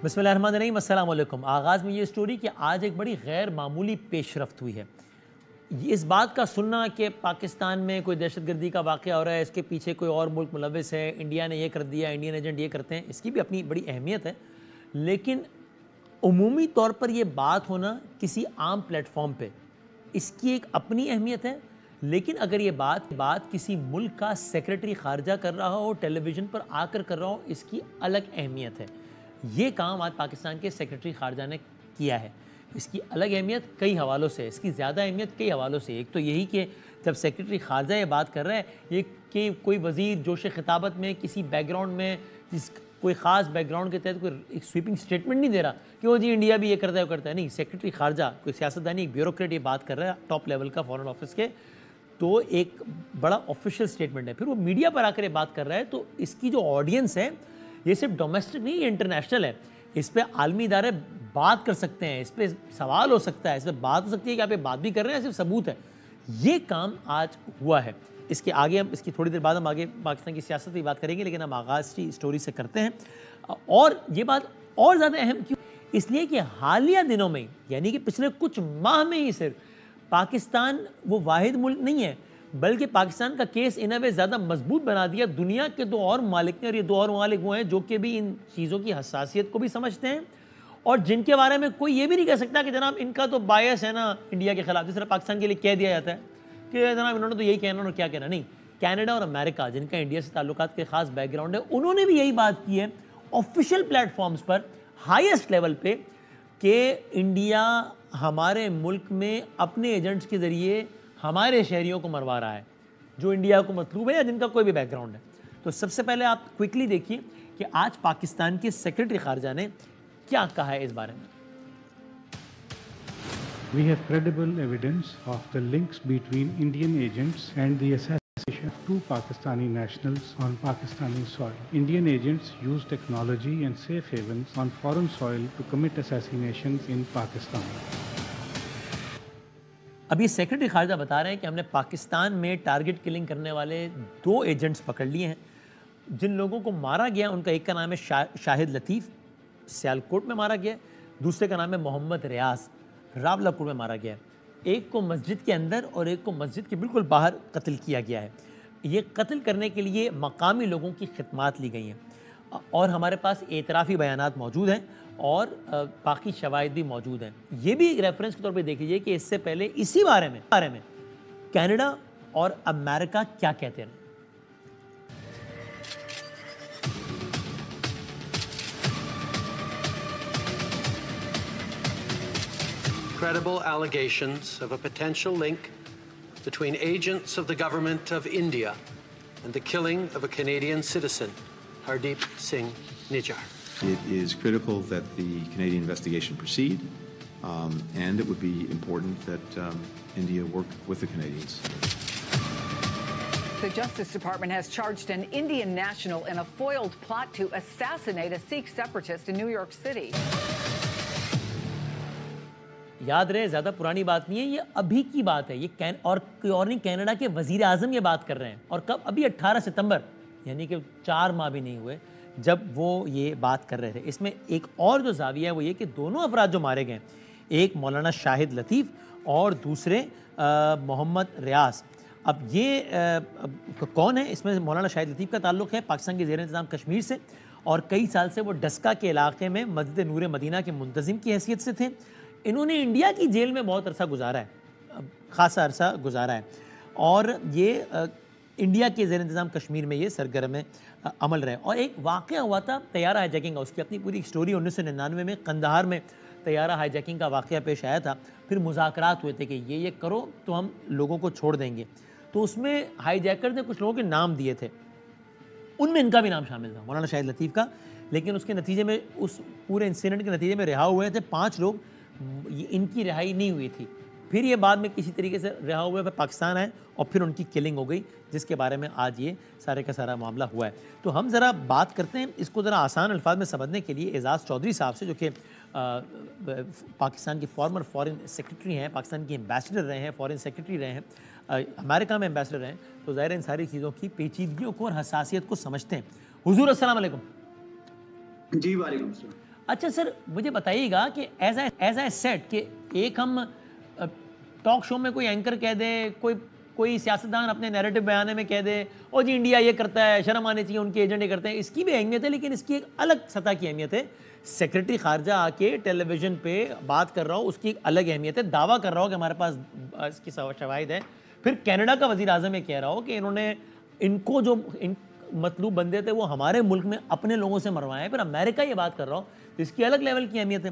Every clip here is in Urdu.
بسم اللہ الرحمن الرحیم، السلام علیکم۔ آغاز میں یہ سٹوری کہ آج ایک بڑی غیر معمولی پیش رفت ہوئی ہے۔ اس بات کا سننا کہ پاکستان میں کوئی دہشت گردی کا واقعہ ہو رہا ہے، اس کے پیچھے کوئی اور ملک ملوث ہے، انڈیا نے یہ کر دیا، انڈین ایجنٹ یہ کرتے ہیں، اس کی بھی اپنی بڑی اہمیت ہے، لیکن عمومی طور پر یہ بات ہونا کسی عام پلیٹ فارم پہ، اس کی ایک اپنی اہمیت ہے۔ لیکن اگر یہ بات کسی ملک کا سیکرٹری خارجہ کر رہا ہو، ٹیلی ویژن پر آ کر رہا ہو، اس کی الگ اہمیت ہے۔ یہ کام آج پاکستان کے سیکرٹری خارجہ نے کیا ہے۔ اس کی الگ اہمیت کئی حوالوں سے، اس کی زیادہ اہمیت کئی حوالوں سے۔ ایک تو یہی کہ جب سیکرٹری خارجہ یہ بات کر رہا ہے، یہ کہ کوئی وزیر جوش خطابت میں کسی بیک گراؤنڈ میں کوئی خاص بیک گراؤنڈ کے تحت کوئی ایک سویپنگ سٹیٹمنٹ نہیں دے رہا کہ وہ جی انڈیا بھی یہ کرتا ہے وہ کرتا ہے، نہیں، سیکرٹری خارجہ کوئی سیاستدانی، ایک بیوروکریٹ یہ بات کر رہا ہے ٹاپ لیول کا فارن آفس کے، تو ایک بڑا آفیشیل سٹیٹمنٹ ہے۔ پھر وہ میڈیا پر آ کر یہ بات کر رہا ہے، تو اس کی جو آڈینس ہے یہ صرف ڈومیسٹک نہیں، یہ انٹرنیشنل ہے۔ اس پہ عالمی ادارے بات کر سکتے ہیں، اس پہ سوال ہو سکتا ہے، اس پہ بات ہو سکتی ہے کہ آپ یہ بات بھی کر رہے ہیں، صرف ثبوت ہے۔ یہ کام آج ہوا ہے۔ اس کے آگے اس کی تھوڑی دیر بعد ہم آگے پاکستان کی سیاست کی بات کریں گے، لیکن ہم آغاز کی اسٹوری سے کرتے ہیں۔ اور یہ بات اور زیادہ اہم کیوں؟ اس لیے کہ حالیہ دنوں میں، یعنی کہ پچھلے کچھ ماہ میں ہی صرف پاکستان وہ واحد ملک نہیں ہے، بلکہ پاکستان کا کیس انہیں بھی زیادہ مضبوط بنا دیا۔ دنیا کے دو اور ممالک نے، اور یہ دو اور ممالک وہ ہیں جو کہ بھی ان چیزوں کی حساسیت کو بھی سمجھتے ہیں، اور جن کے بارے میں کوئی یہ بھی نہیں کہہ سکتا کہ جناب ان کا تو بائس ہے نا انڈیا کے خلاف، جس طرح پاکستان کے لیے کہہ دیا جاتا ہے کہ جناب انہوں نے تو یہی کہنا اور کیا کہنا۔ نہیں، کینیڈا اور امریکہ جن کا انڈیا سے تعلقات کے خاص بیک گراؤنڈ ہے، انہوں نے بھی یہی بات کی ہے آفیشیل پلیٹ فارمز پر، ہائیسٹ لیول پہ، کہ انڈیا ہمارے ملک میں اپنے ایجنٹس کے ذریعے ہمارے شہریوں کو مروا رہا ہے جو انڈیا کو مطلوب ہے یا جن کا کوئی بھی بیک گراؤنڈ ہے۔ تو سب سے پہلے آپ کوئکلی دیکھیے کہ آج پاکستان کے سیکرٹری خارجہ نے کیا کہا ہے اس بارے میں۔ We have credible evidence of the links between Indian agents and the assassination of 2 Pakistani nationals on Pakistani soil. Indian agents use technology and safe havens on foreign soil to commit assassinations in Pakistan. اب یہ سیکرٹری خارجہ بتا رہے ہیں کہ ہم نے پاکستان میں ٹارگٹ کلنگ کرنے والے 2 ایجنٹس پکڑ لیے ہیں۔ جن لوگوں کو مارا گیا ان کا ایک کا نام ہے شاہد لطیف، سیالکوٹ میں مارا گیا، دوسرے کا نام ہے محمد ریاض، راولپور میں مارا گیا۔ ایک کو مسجد کے اندر اور ایک کو مسجد کے بالکل باہر قتل کیا گیا ہے۔ یہ قتل کرنے کے لیے مقامی لوگوں کی خدمات لی گئی ہیں، اور ہمارے پاس اعترافی بیانات موجود ہیں اور باقی شواہد بھی موجود ہیں۔ یہ بھی ایک ریفرنس کے طور پہ دیکھ لیجیے کہ اس سے پہلے اسی بارے میں کینیڈا اور امریکہ کیا کہتے ہیں۔ Credible allegations of a potential link between agents of the government of India and the killing of a Canadian citizen, Hardeep Singh Nijjar. It is critical that the Canadian investigation proceed, and it would be important that India work with the Canadians. The Justice Department has charged an Indian national in a foiled plot to assassinate a Sikh separatist in New York City. یاد رہے زیادہ پرانی بات نہیں ہے، یہ ابھی کی بات ہے، یہ اور کوئی اور نہیں، کینیڈا کے وزیر اعظم یہ بات کر رہے ہیں، اور کب؟ ابھی 18 ستمبر، یعنی کہ 4 ماہ بھی نہیں ہوئے جب وہ یہ بات کر رہے تھے۔ اس میں ایک اور جو زاویہ ہے وہ یہ کہ دونوں افراد جو مارے گئے، ایک مولانا شاہد لطیف اور دوسرے محمد ریاض۔ اب یہ کون ہے؟ اس میں مولانا شاہد لطیف کا تعلق ہے پاکستان کے زیر انتظام کشمیر سے، اور کئی سال سے وہ ڈسکا کے علاقے میں مسجد نور مدینہ کے منتظم کی حیثیت سے تھے۔ انہوں نے انڈیا کی جیل میں بہت عرصہ گزارا ہے، خاصا عرصہ گزارا ہے، اور یہ انڈیا کے زیر انتظام کشمیر میں یہ سرگرم عمل رہے۔ اور ایک واقعہ ہوا تھا طیارہ ہائی جیکنگ کا، اس کی اپنی پوری سٹوری 1999 میں قندھار میں طیارہ ہائی جیکنگ کا واقعہ پیش آیا تھا۔ پھر مذاکرات ہوئے تھے کہ یہ کرو تو ہم لوگوں کو چھوڑ دیں گے، تو اس میں ہائی جیکر نے کچھ لوگوں کے نام دیے تھے، ان میں ان کا بھی نام شامل تھا، مولانا شاہد لطیف کا، لیکن اس کے نتیجے میں، اس پورے انسیڈنٹ کے نتیجے میں رہا ہوئے تھے 5 لوگ، ان کی رہائی نہیں ہوئی تھی۔ پھر یہ بعد میں کسی طریقے سے رہا ہوئے پھر پاکستان آئے اور پھر ان کی کلنگ ہو گئی، جس کے بارے میں آج یہ سارے کا سارا معاملہ ہوا ہے۔ تو ہم ذرا بات کرتے ہیں اس کو ذرا آسان الفاظ میں سمجھنے کے لیے اعزاز چودھری صاحب سے، جو کہ پاکستان کے فارمر فارن سیکرٹری ہیں، پاکستان کے ایمبیسڈر رہے ہیں، فارن سیکرٹری رہے ہیں، امریکہ میں ایمبیسڈر رہے ہیں، تو ظاہر ان ساری چیزوں کی پیچیدگیوں کو اور حساسیت کو سمجھتے ہیں۔ حضور السلام علیکم۔ جی وعلیکم السلام۔ اچھا سر مجھے بتائیے گا کہ ایز اے سیٹ کہ ایک ہم ٹاک شو میں کوئی اینکر کہہ دے, کوئی سیاستدان اپنے نیریٹو بیانے میں کہہ دے او جی انڈیا یہ کرتا ہے, شرم آنی چاہیے, ان کے ایجنٹ یہ کرتے ہیں, اس کی بھی اہمیت ہے, لیکن اس کی ایک الگ سطح کی اہمیت ہے. سیکرٹری خارجہ آ کے ٹیلی ویژن پہ بات کر رہا ہو, اس کی ایک الگ اہمیت ہے. دعویٰ کر رہا ہو کہ ہمارے پاس اس کی شواہد ہے. پھر کینیڈا کا وزیر اعظم یہ کہہ رہا ہو کہ انہوں نے ان کو جو مطلوب بندے تھے وہ ہمارے ملک میں اپنے لوگوں سے مروائے ہیں. پھر امریکہ یہ بات کر رہا ہو, اس کی الگ لیول کی اہمیت ہے.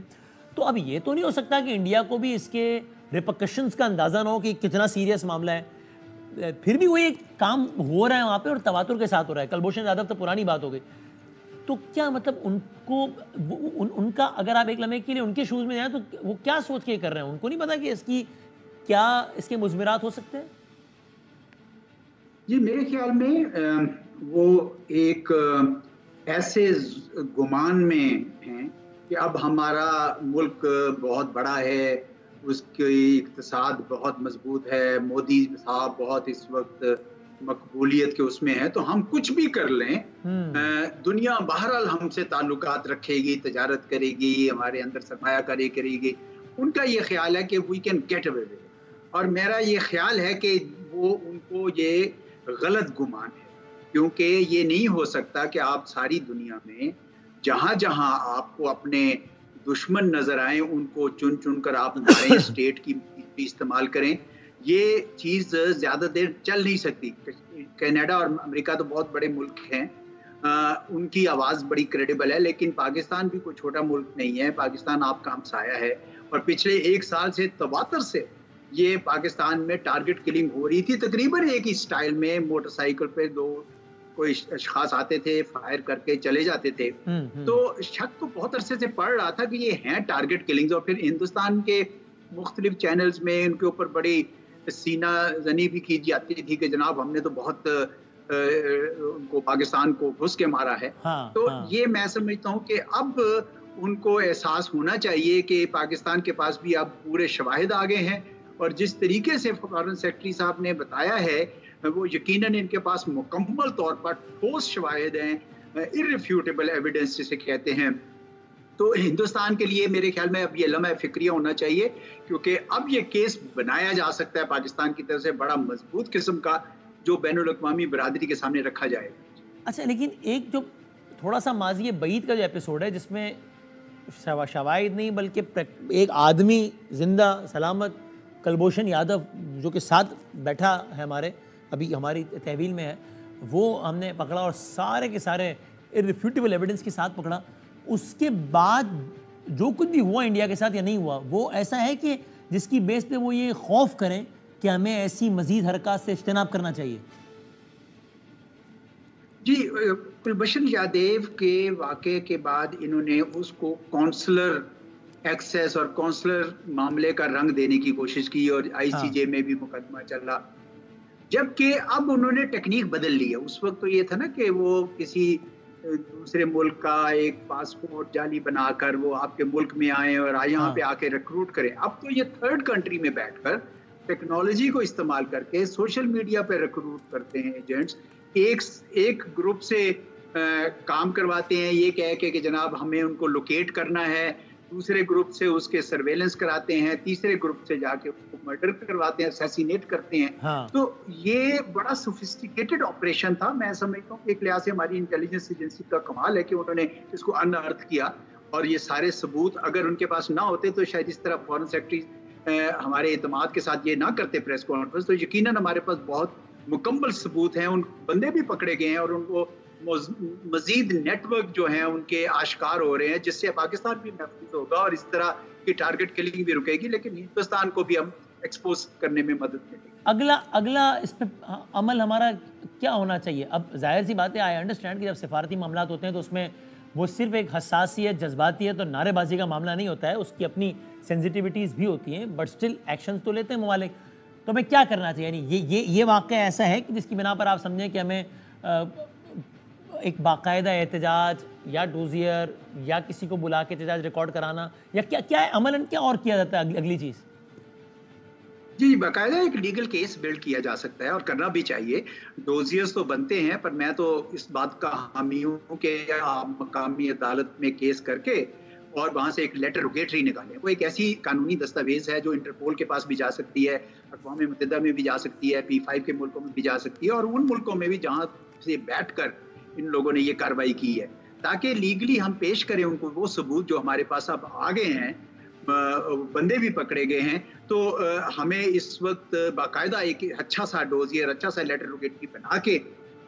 تو اب یہ تو نہیں ہو سکتا کہ انڈیا کو بھی اس کے ریپرکشنز کا اندازہ نہ ہو کہ کتنا سیریس معاملہ ہے. پھر بھی وہی کام ہو رہا ہے وہاں پہ اور تواتر کے ساتھ ہو رہا ہے. کلبھوشن یادو تو پرانی بات ہو گئی. تو کیا مطلب ان کو ان کا اگر آپ ایک لمحے کے لیے ان کے شوز میں جائیں تو وہ کیا سوچ کے کر رہے ہیں؟ ان کو نہیں پتا کہ اس کی کیا اس کے مضمرات ہو سکتے ہیں؟ جی میرے خیال میں وہ ایک ایسے گمان میں ہیں کہ اب ہمارا ملک بہت بڑا ہے, اس کی اقتصاد بہت مضبوط ہے, مودی صاحب بہت اس وقت مقبولیت کے اس میں ہے, تو ہم کچھ بھی کر لیں دنیا بہرحال ہم سے تعلقات رکھے گی, تجارت کرے گی, ہمارے اندر سرمایہ کاری کرے گی. ان کا یہ خیال ہے کہ we can get away with. اور میرا یہ خیال ہے کہ وہ ان کو یہ غلط گمان ہے, کیونکہ یہ نہیں ہو سکتا کہ آپ ساری دنیا میں جہاں جہاں آپ کو اپنے دشمن نظر آئیں ان کو چن چن کر آپ ہمارے اسٹیٹ کی استعمال کریں. یہ چیز زیادہ دیر چل نہیں سکتی. کینیڈا اور امریکہ تو بہت بڑے ملک ہیں, ان کی آواز بڑی کریڈیبل ہے, لیکن پاکستان بھی کوئی چھوٹا ملک نہیں ہے. پاکستان آپ کا ہمسایہ ہے, اور پچھلے 1 سال سے تواتر سے یہ پاکستان میں ٹارگٹ کلنگ ہو رہی تھی, تقریباً ایک ہی سٹائل میں. موٹر سائیکل پہ کوئی اشخاص آتے تھے, فائر کر کے چلے جاتے تھے. تو شک تو بہت عرصے سے پڑ رہا تھا کہ یہ ہیں ٹارگٹ کلنگز. اور پھر ہندوستان کے مختلف چینلز میں ان کے اوپر بڑی سینہ زنی بھی کی جاتی تھی کہ جناب ہم نے تو بہت ان کو پاکستان کو گھس کے مارا ہے. تو یہ میں سمجھتا ہوں کہ اب ان کو احساس ہونا چاہیے کہ پاکستان کے پاس بھی اب پورے شواہد آ گئے ہیں, اور جس طریقے سے فارن سیکرٹری صاحب نے بتایا ہے وہ یقیناً ان کے پاس مکمل طور پر ٹھوس شواہد ہیں, irrefutable evidence جسے کہتے ہیں. تو ہندوستان کے لیے میرے خیال میں اب یہ لمحہ فکریہ ہونا چاہیے, کیونکہ اب یہ کیس بنایا جا سکتا ہے پاکستان کی طرف سے بڑا مضبوط قسم کا, جو بین الاقوامی برادری کے سامنے رکھا جائے. اچھا لیکن ایک جو تھوڑا سا ماضی بعید کا جو ایپیسوڈ ہے جس میں شواہد نہیں بلکہ ایک آدمی زندہ سلامت کلبھوشن یادو جو کہ ساتھ بیٹھا ہے ہمارے ابھی ہماری تحویل میں ہے, وہ ہم نے پکڑا اور سارے کے سارے irrefutable ایویڈنس کے ساتھ پکڑا. اس کے بعد جو کچھ بھی ہوا انڈیا کے ساتھ یا نہیں ہوا, وہ ایسا ہے کہ جس کی بیس پہ وہ یہ خوف کریں کہ ہمیں ایسی مزید حرکات سے اجتناب کرنا چاہیے؟ جی کلبھوشن یادو کے واقعے کے بعد انہوں نے اس کو کونسلر ایکسیس اور کونسلر معاملے کا رنگ دینے کی کوشش کی, اور ICJ میں بھی مقدمہ چل رہا. جبکہ اب انہوں نے ٹیکنیک بدل لی ہے. اس وقت تو یہ تھا نا کہ وہ کسی دوسرے ملک کا ایک پاسپورٹ جعلی بنا کر وہ آپ کے ملک میں آئیں اور یہاں پہ آ کے ریکروٹ کریں. اب تو یہ تھرڈ کنٹری میں بیٹھ کر ٹیکنالوجی کو استعمال کر کے سوشل میڈیا پہ ریکروٹ کرتے ہیں ایجنٹس. ایک گروپ سے کام کرواتے ہیں یہ کہہ کے کہ جناب ہمیں ان کو لوکیٹ کرنا ہے, دوسرے گروپ سے اس کے سرویلنس کراتے ہیں, تیسرے گروپ سے جا کے اس کو مرڈر کرواتے ہیں, اسیسینیٹ کرتے ہیں. تو یہ بڑا سوفسٹیکیٹڈ آپریشن تھا. میں سمجھتا ہوں کہ ایک لحاظ سے ہماری انٹیلیجنس ایجنسی کا کمال ہے کہ انہوں نے اس کو انارتھ کیا, اور یہ سارے ثبوت اگر ان کے پاس نہ ہوتے تو شاید اس طرح فارن سیکرٹری ہمارے اعتماد کے ساتھ یہ نہ کرتے پریس کانفرنس. تو یقیناً ہمارے پاس بہت مکمل ثبوت ہیں, ان بندے بھی پکڑے گئے ہیں, اور ان کو مزید نیٹ ورک جو ہیں ان کے آشکار ہو رہے ہیں, جس سے پاکستان بھی محفوظ ہوگا اور اس طرح کی ٹارگٹ کلنگ بھی رکے گی, لیکن ہندوستان کو بھی ہم ایکسپوز کرنے میں مدد ملے گی. اگلا اس پہ عمل ہمارا کیا ہونا چاہیے؟ اب ظاہر سی بات ہے, آئی انڈرسٹینڈ کہ جب سفارتی معاملات ہوتے ہیں تو اس میں وہ صرف ایک حساسیت جذباتی ہے تو نعرے بازی کا معاملہ نہیں ہوتا ہے, اس کی اپنی سینسٹیوٹیز بھی ہوتی ہیں, بٹ اسٹل ایکشنز تو لیتے ہیں ممالک. تو ہمیں کیا کرنا چاہیے؟ یعنی یہ واقعہ ایسا ہے کہ جس کی بنا پر آپ سمجھیں کہ ہمیں ایک باقاعدہ احتجاج یا ڈوزیئر یا کسی کو بلا کے احتجاج ریکارڈ کرانا, یا کیا ہے عملاً کیا اور کیا جاتا ہے اگلی چیز؟ جی باقاعدہ ایک لیگل کیس بلڈ کیا جا سکتا ہے اور کرنا بھی چاہیے. ڈوزیئرز تو بنتے ہیں, پر میں تو اس بات کا حامی ہوں کہ آپ مقامی عدالت میں کیس کر کے اور وہاں سے ایک لیٹر روکیٹری نکالیں. وہ ایک ایسی قانونی دستاویز ہے جو انٹرپول کے پاس بھی جا سکتی ہے, اقوام متحدہ میں بھی جا سکتی ہے, P5 کے ملکوں میں بھی جا سکتی ہے, اور ان ملکوں میں بھی جہاں سے بیٹھ کر ان لوگوں نے یہ کارروائی کی ہے, تاکہ لیگلی ہم پیش کریں ان کو وہ ثبوت جو ہمارے پاس اب آ گئے ہیں, بندے بھی پکڑے گئے ہیں. تو ہمیں اس وقت باقاعدہ ایک اچھا سا ڈوزیئر, اچھا سا لیٹر روکیٹری بنا کے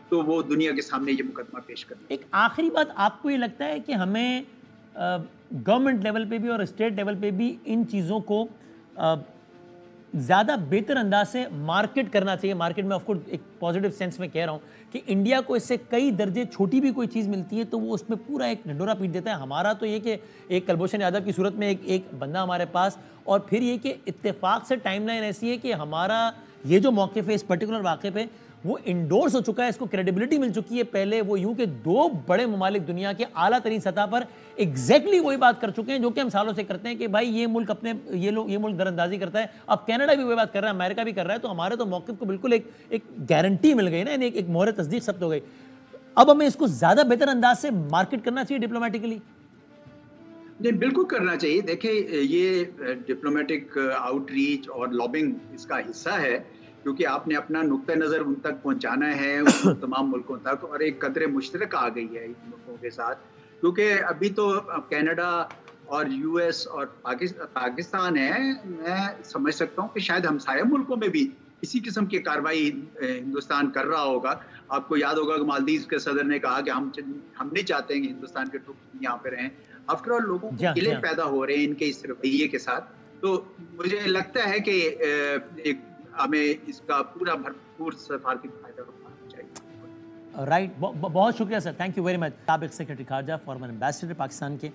تو وہ دنیا کے سامنے یہ مقدمہ پیش کرنا. ایک آخری بات, آپ کو یہ لگتا ہے کہ ہمیں گورنمنٹ لیول پہ بھی اور اسٹیٹ لیول پہ بھی ان چیزوں کو زیادہ بہتر انداز سے مارکیٹ کرنا چاہیے؟ مارکیٹ میں آف کورس ایک پازیٹیو سینس میں کہہ رہا ہوں کہ انڈیا کو اس سے کئی درجے چھوٹی بھی کوئی چیز ملتی ہے تو وہ اس میں پورا ایک ڈھنڈورا پیٹ دیتا ہے. ہمارا تو یہ کہ ایک کلبھوشن یادو کی صورت میں ایک بندہ ہمارے پاس, اور پھر یہ کہ اتفاق سے ٹائم لائن ایسی ہے کہ ہمارا یہ جو موقف ہے اس پرٹیکولر واقعے پہ وہ انڈورس ہو چکا ہے, اس کو کریڈیبلٹی مل چکی ہے. پہلے وہ یوں کہ 2 بڑے ممالک دنیا کے اعلیٰ ترین سطح پر ایگزیکٹلی وہی بات کر چکے ہیں جو کہ ہم سالوں سے کرتے ہیں کہ بھائی یہ ملک اپنے یہ ملک در اندازی کرتا ہے. اب کینیڈا بھی وہی بات کر رہا ہے, امریکہ بھی کر رہا ہے, تو ہمارے تو موقف کو بالکل ایک گارنٹی مل گئی نا, ایک مہر تصدیق ثبت ہو گئی. اب ہمیں اس کو زیادہ بہتر انداز سے مارکیٹ کرنا چاہیے ڈپلومیٹکلی. نہیں, بالکل کرنا چاہیے. دیکھیں, یہ ڈپلومیٹک آؤٹ ریچ اور لابنگ اس کا حصہ ہے, کیونکہ آپ نے اپنا نقطہ نظر ان تک پہنچانا ہے, تمام ملکوں تک, اور ایک قدر مشترک آ گئی ہے ان ملکوں کے ساتھ. کیونکہ ابھی تو کینیڈا اور US اور پاکستان ہے, میں سمجھ سکتا ہوں کہ شاید ہمسایہ ملکوں میں بھی اسی قسم کی کارروائی ہندوستان کر رہا ہوگا. آپ کو یاد ہوگا کہ مالدیز کے صدر نے کہا کہ ہم نہیں چاہتے ہیں کہ ہندوستان کے ٹرپ یہاں پہ رہیں. آفٹر آل لوگوں کو قلعے پیدا ہو رہے ہیں ان کے اس رویے کے ساتھ. تو مجھے لگتا ہے کہ ایک ہمیں اس کا پورا بھرپور سفارتی فائدہ اٹھانا چاہیے. رائٹ, بہت شکریہ سر, تھینک یو ویری مچ. سابق سیکرٹری خارجہ, فارمر ایمبیسڈر پاکستان کے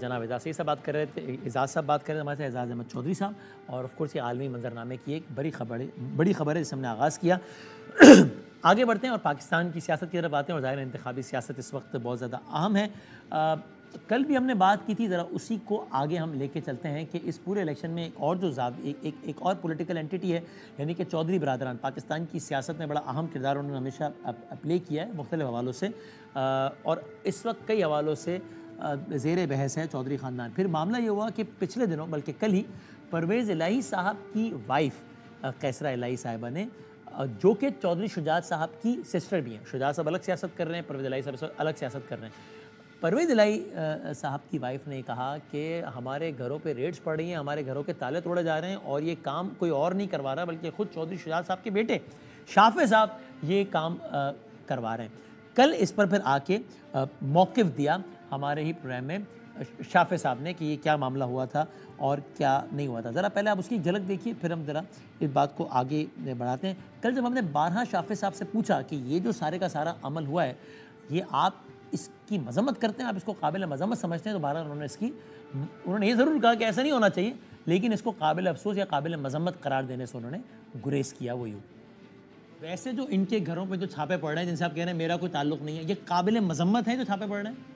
جناب اعزاز سے بات کر رہے تھے, اعزاز صاحب بات کر رہے تھے ہمارے سے, اعزاز احمد چودھری صاحب. اور آف کورس یہ عالمی منظرنامے کی ایک بڑی خبر ہے جس ہم نے آغاز کیا. آگے بڑھتے ہیں اور پاکستان کی سیاست کی طرف آتے ہیں, اور ظاہر انتخابی سیاست اس وقت بہت زیادہ اہم ہے. کل بھی ہم نے بات کی تھی, ذرا اسی کو آگے ہم لے کے چلتے ہیں کہ اس پورے الیکشن میں ایک اور جو ایک اور پولیٹیکل اینٹیٹی ہے, یعنی کہ چودھری برادران. پاکستان کی سیاست میں بڑا اہم کردار انہوں نے ہمیشہ پلے کیا ہے مختلف حوالوں سے, اور اس وقت کئی حوالوں سے زیر بحث ہے چودھری خاندان. پھر معاملہ یہ ہوا کہ پچھلے دنوں, بلکہ کل ہی, پرویز الہی صاحب کی وائف قیصرہ الہی صاحبہ نے, جو کہ چودھری شجاعت صاحب کی سسٹر بھی ہیں, شجاعت صاحب الگ سیاست کر رہے ہیں, پرویز الہی صاحب الگ سیاست کر رہے ہیں, پرویز الہی صاحب کی وائف نے کہا کہ ہمارے گھروں پہ ریڈز پڑ رہی ہیں, ہمارے گھروں کے تالے توڑے جا رہے ہیں, اور یہ کام کوئی اور نہیں کروا رہا بلکہ خود چودھری شجاعت صاحب کے بیٹے شافع صاحب یہ کام کروا رہے ہیں. کل اس پر پھر آ کے موقف دیا ہمارے ہی پروگرام میں شافع صاحب نے کہ یہ کیا معاملہ ہوا تھا اور کیا نہیں ہوا تھا. ذرا پہلے آپ اس کی جھلک دیکھیے, پھر ہم ذرا اس بات کو آگے بڑھاتے ہیں. کل جب ہم نے بارہا شافع صاحب سے پوچھا کہ یہ جو سارے کا سارا عمل ہوا ہے, یہ آپ اس کی مذمت کرتے ہیں, آپ اس کو قابل مذمت سمجھتے ہیں, تو بارہا انہوں نے یہ ضرور کہا کہ ایسا نہیں ہونا چاہیے, لیکن اس کو قابل افسوس یا قابل مذمت قرار دینے سے انہوں نے گریز کیا. وہ یوں ویسے جو ان کے گھروں پہ جو چھاپے پڑ رہے ہیں, جن سے آپ کہہ رہے ہیں میرا کوئی تعلق نہیں ہے, یہ قابل مذمت ہے جو چھاپے پڑ رہے ہیں؟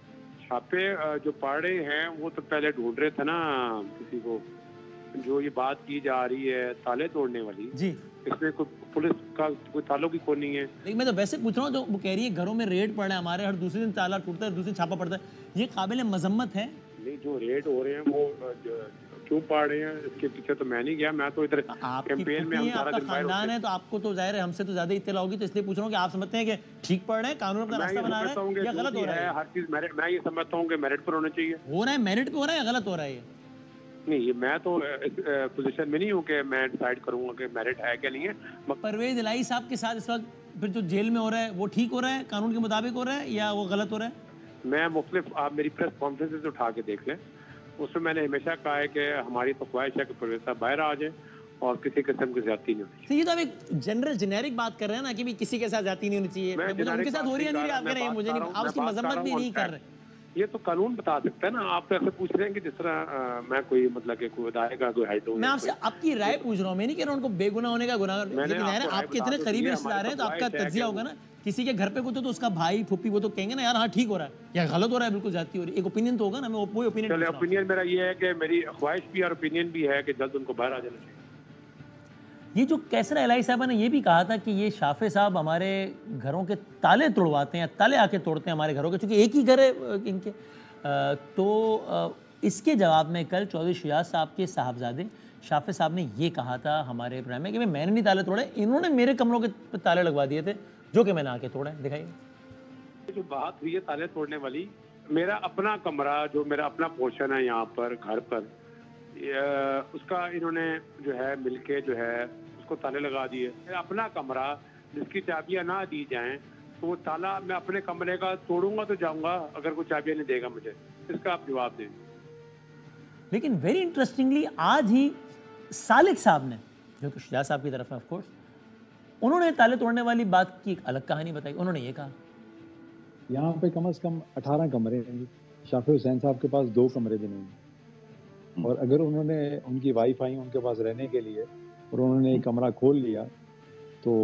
چھاپے جو پڑ رہے ہیں وہ تو پہلے ڈھونڈ رہے تھے نا کسی کو, جو یہ بات کی جا رہی ہے تالے توڑنے والی, جی اس میں کوئی پولیس کا کوئی تعلق ہی کوئی نہیں ہے. لیکن میں تو ویسے پوچھ رہا ہوں, جو وہ کہہ رہی ہے گھروں میں ریڈ پڑ رہے ہیں ہمارے, ہر دوسرے دن تالا ٹوٹتا ہے, دوسرے دن چھاپا پڑتا ہے, یہ قابل مذمت ہے؟ نہیں, جو ریڈ ہو رہے ہیں وہ کیوں پڑ رہے ہیں اس کے پیچھے تو میں نہیں گیا, میں تو ادھر کیمپین میں, ہم سارا دن باہر خاندان ہے تو آپ کو تو ظاہر ہے ہم سے تو زیادہ اطلاع ہوگی, تو اس لیے پوچھ رہا ہوں کہ آپ سمجھتے ہیں کہ ٹھیک پڑھ رہے ہیں, قانون اپنا راستہ بنا رہے ہیں, یا غلط ہو رہا ہے؟ ہر چیز میرٹ, میں یہ سمجھتا ہوں کہ میرٹ پر ہونا چاہیے. ہو رہا ہے میرٹ پہ ہو رہا ہے یا غلط ہو رہا ہے؟ یہ نہیں, یہ میں تو پوزیشن میں نہیں ہوں کہ میں ڈیسائیڈ کروں گا کہ میرٹ ہے کیا نہیں ہے. پرویز الہی صاحب کے ساتھ اس وقت پھر جو جیل میں ہو رہا ہے وہ ٹھیک ہو رہا ہے, قانون کے مطابق ہو رہا ہے, یا وہ غلط ہو رہا ہے؟ میں مختلف, آپ میری پریس کانفرنسز اٹھا کے دیکھ لیں, اس میں نے ہمیشہ کہا ہے کہ ہماری تو خواہش ہے کہ پرویز صاحب باہر آ جائیں اور کسی قسم کی زیادتی نہیں ہونی چاہیے. یہ تو آپ ایک جنرل جنیرک بات کر رہے ہیں نا کہ کسی کے ساتھ زیادتی نہیں ہونی چاہیے, ان کے ساتھ ہو رہی ہے نہیں, آپ کہہ رہے ہیں مجھے نہیں, آپ اس کی مذمت بھی نہیں کر رہے. یہ تو قانون بتا سکتا ہے نا, آپ تو ایسے پوچھ رہے ہیں کہ جس طرح میں کوئی مطلب کہ کوئی ادارے کا کوئی ہیڈ ہوں. میں آپ سے آپ کی رائے پوچھ رہا ہوں, میں نہیں کہہ رہا ہوں ان کو بے گناہ ہونے کا گناہ, لیکن آپ کے اتنے قریبی رشتے دار ہیں تو آپ کا تجزیہ ہوگا نا. کسی کے گھر پہ کوئی تو اس کا بھائی پھوپھی وہ تو کہیں گے نا یار ہاں ٹھیک ہو رہا ہے یا غلط ہو رہا ہے, بالکل زیادتی ہو رہی ہے, ایک اوپینین تو ہوگا نا. میں وہی اوپینین, اوپینین میرا یہ ہے کہ میری خواہش بھی اور اوپینین بھی ہے کہ جلد ان کو باہر آ جانا چاہیے. یہ جو قیصرہ الہی صاحبہ نے یہ بھی کہا تھا کہ یہ شافع صاحب ہمارے گھروں کے تالے توڑواتے ہیں, تالے آ کے توڑتے ہیں ہمارے گھروں کے, چونکہ ایک ہی گھر ہے ان کے, تو اس کے جواب میں کل چودھری شجاعت صاحب کے صاحبزادے شافع صاحب نے یہ کہا تھا ہمارے پروگرام میں کہ میں نے نہیں تالے توڑے, انہوں نے میرے کمروں کے تالے لگوا دیے تھے جو کہ میں نے آ کے توڑے. دکھائیے جو بات ہوئی ہے تالے توڑنے والی, میرا اپنا کمرہ جو میرا اپنا پورشن ہے یہاں پر گھر پر, اس کا انہوں نے جو ہے مل کے جو ہے اس کو تالے لگا دیے. میرا اپنا کمرہ جس کی چابیاں نہ دی جائیں تو وہ تالا میں اپنے کمرے کا توڑوں گا تو جاؤں گا اگر کوئی چابیاں نہیں دے گا مجھے. اس کا آپ جواب دیں. لیکن ویری انٹرسٹنگلی آج ہی سالک صاحب نے, جو کہ شجاعت صاحب کی طرف ہے آف کورس, انہوں نے تالے توڑنے والی بات کی ایک الگ کہانی بتائی. انہوں نے یہ کہا یہاں پہ کم از کم 18 کمرے ہیں. شافع حسین صاحب کے پاس 2 کمرے بھی نہیں ہیں, اور اگر انہوں نے ان کی وائف آئی ان کے پاس رہنے کے لیے اور انہوں نے ایک کمرہ کھول لیا تو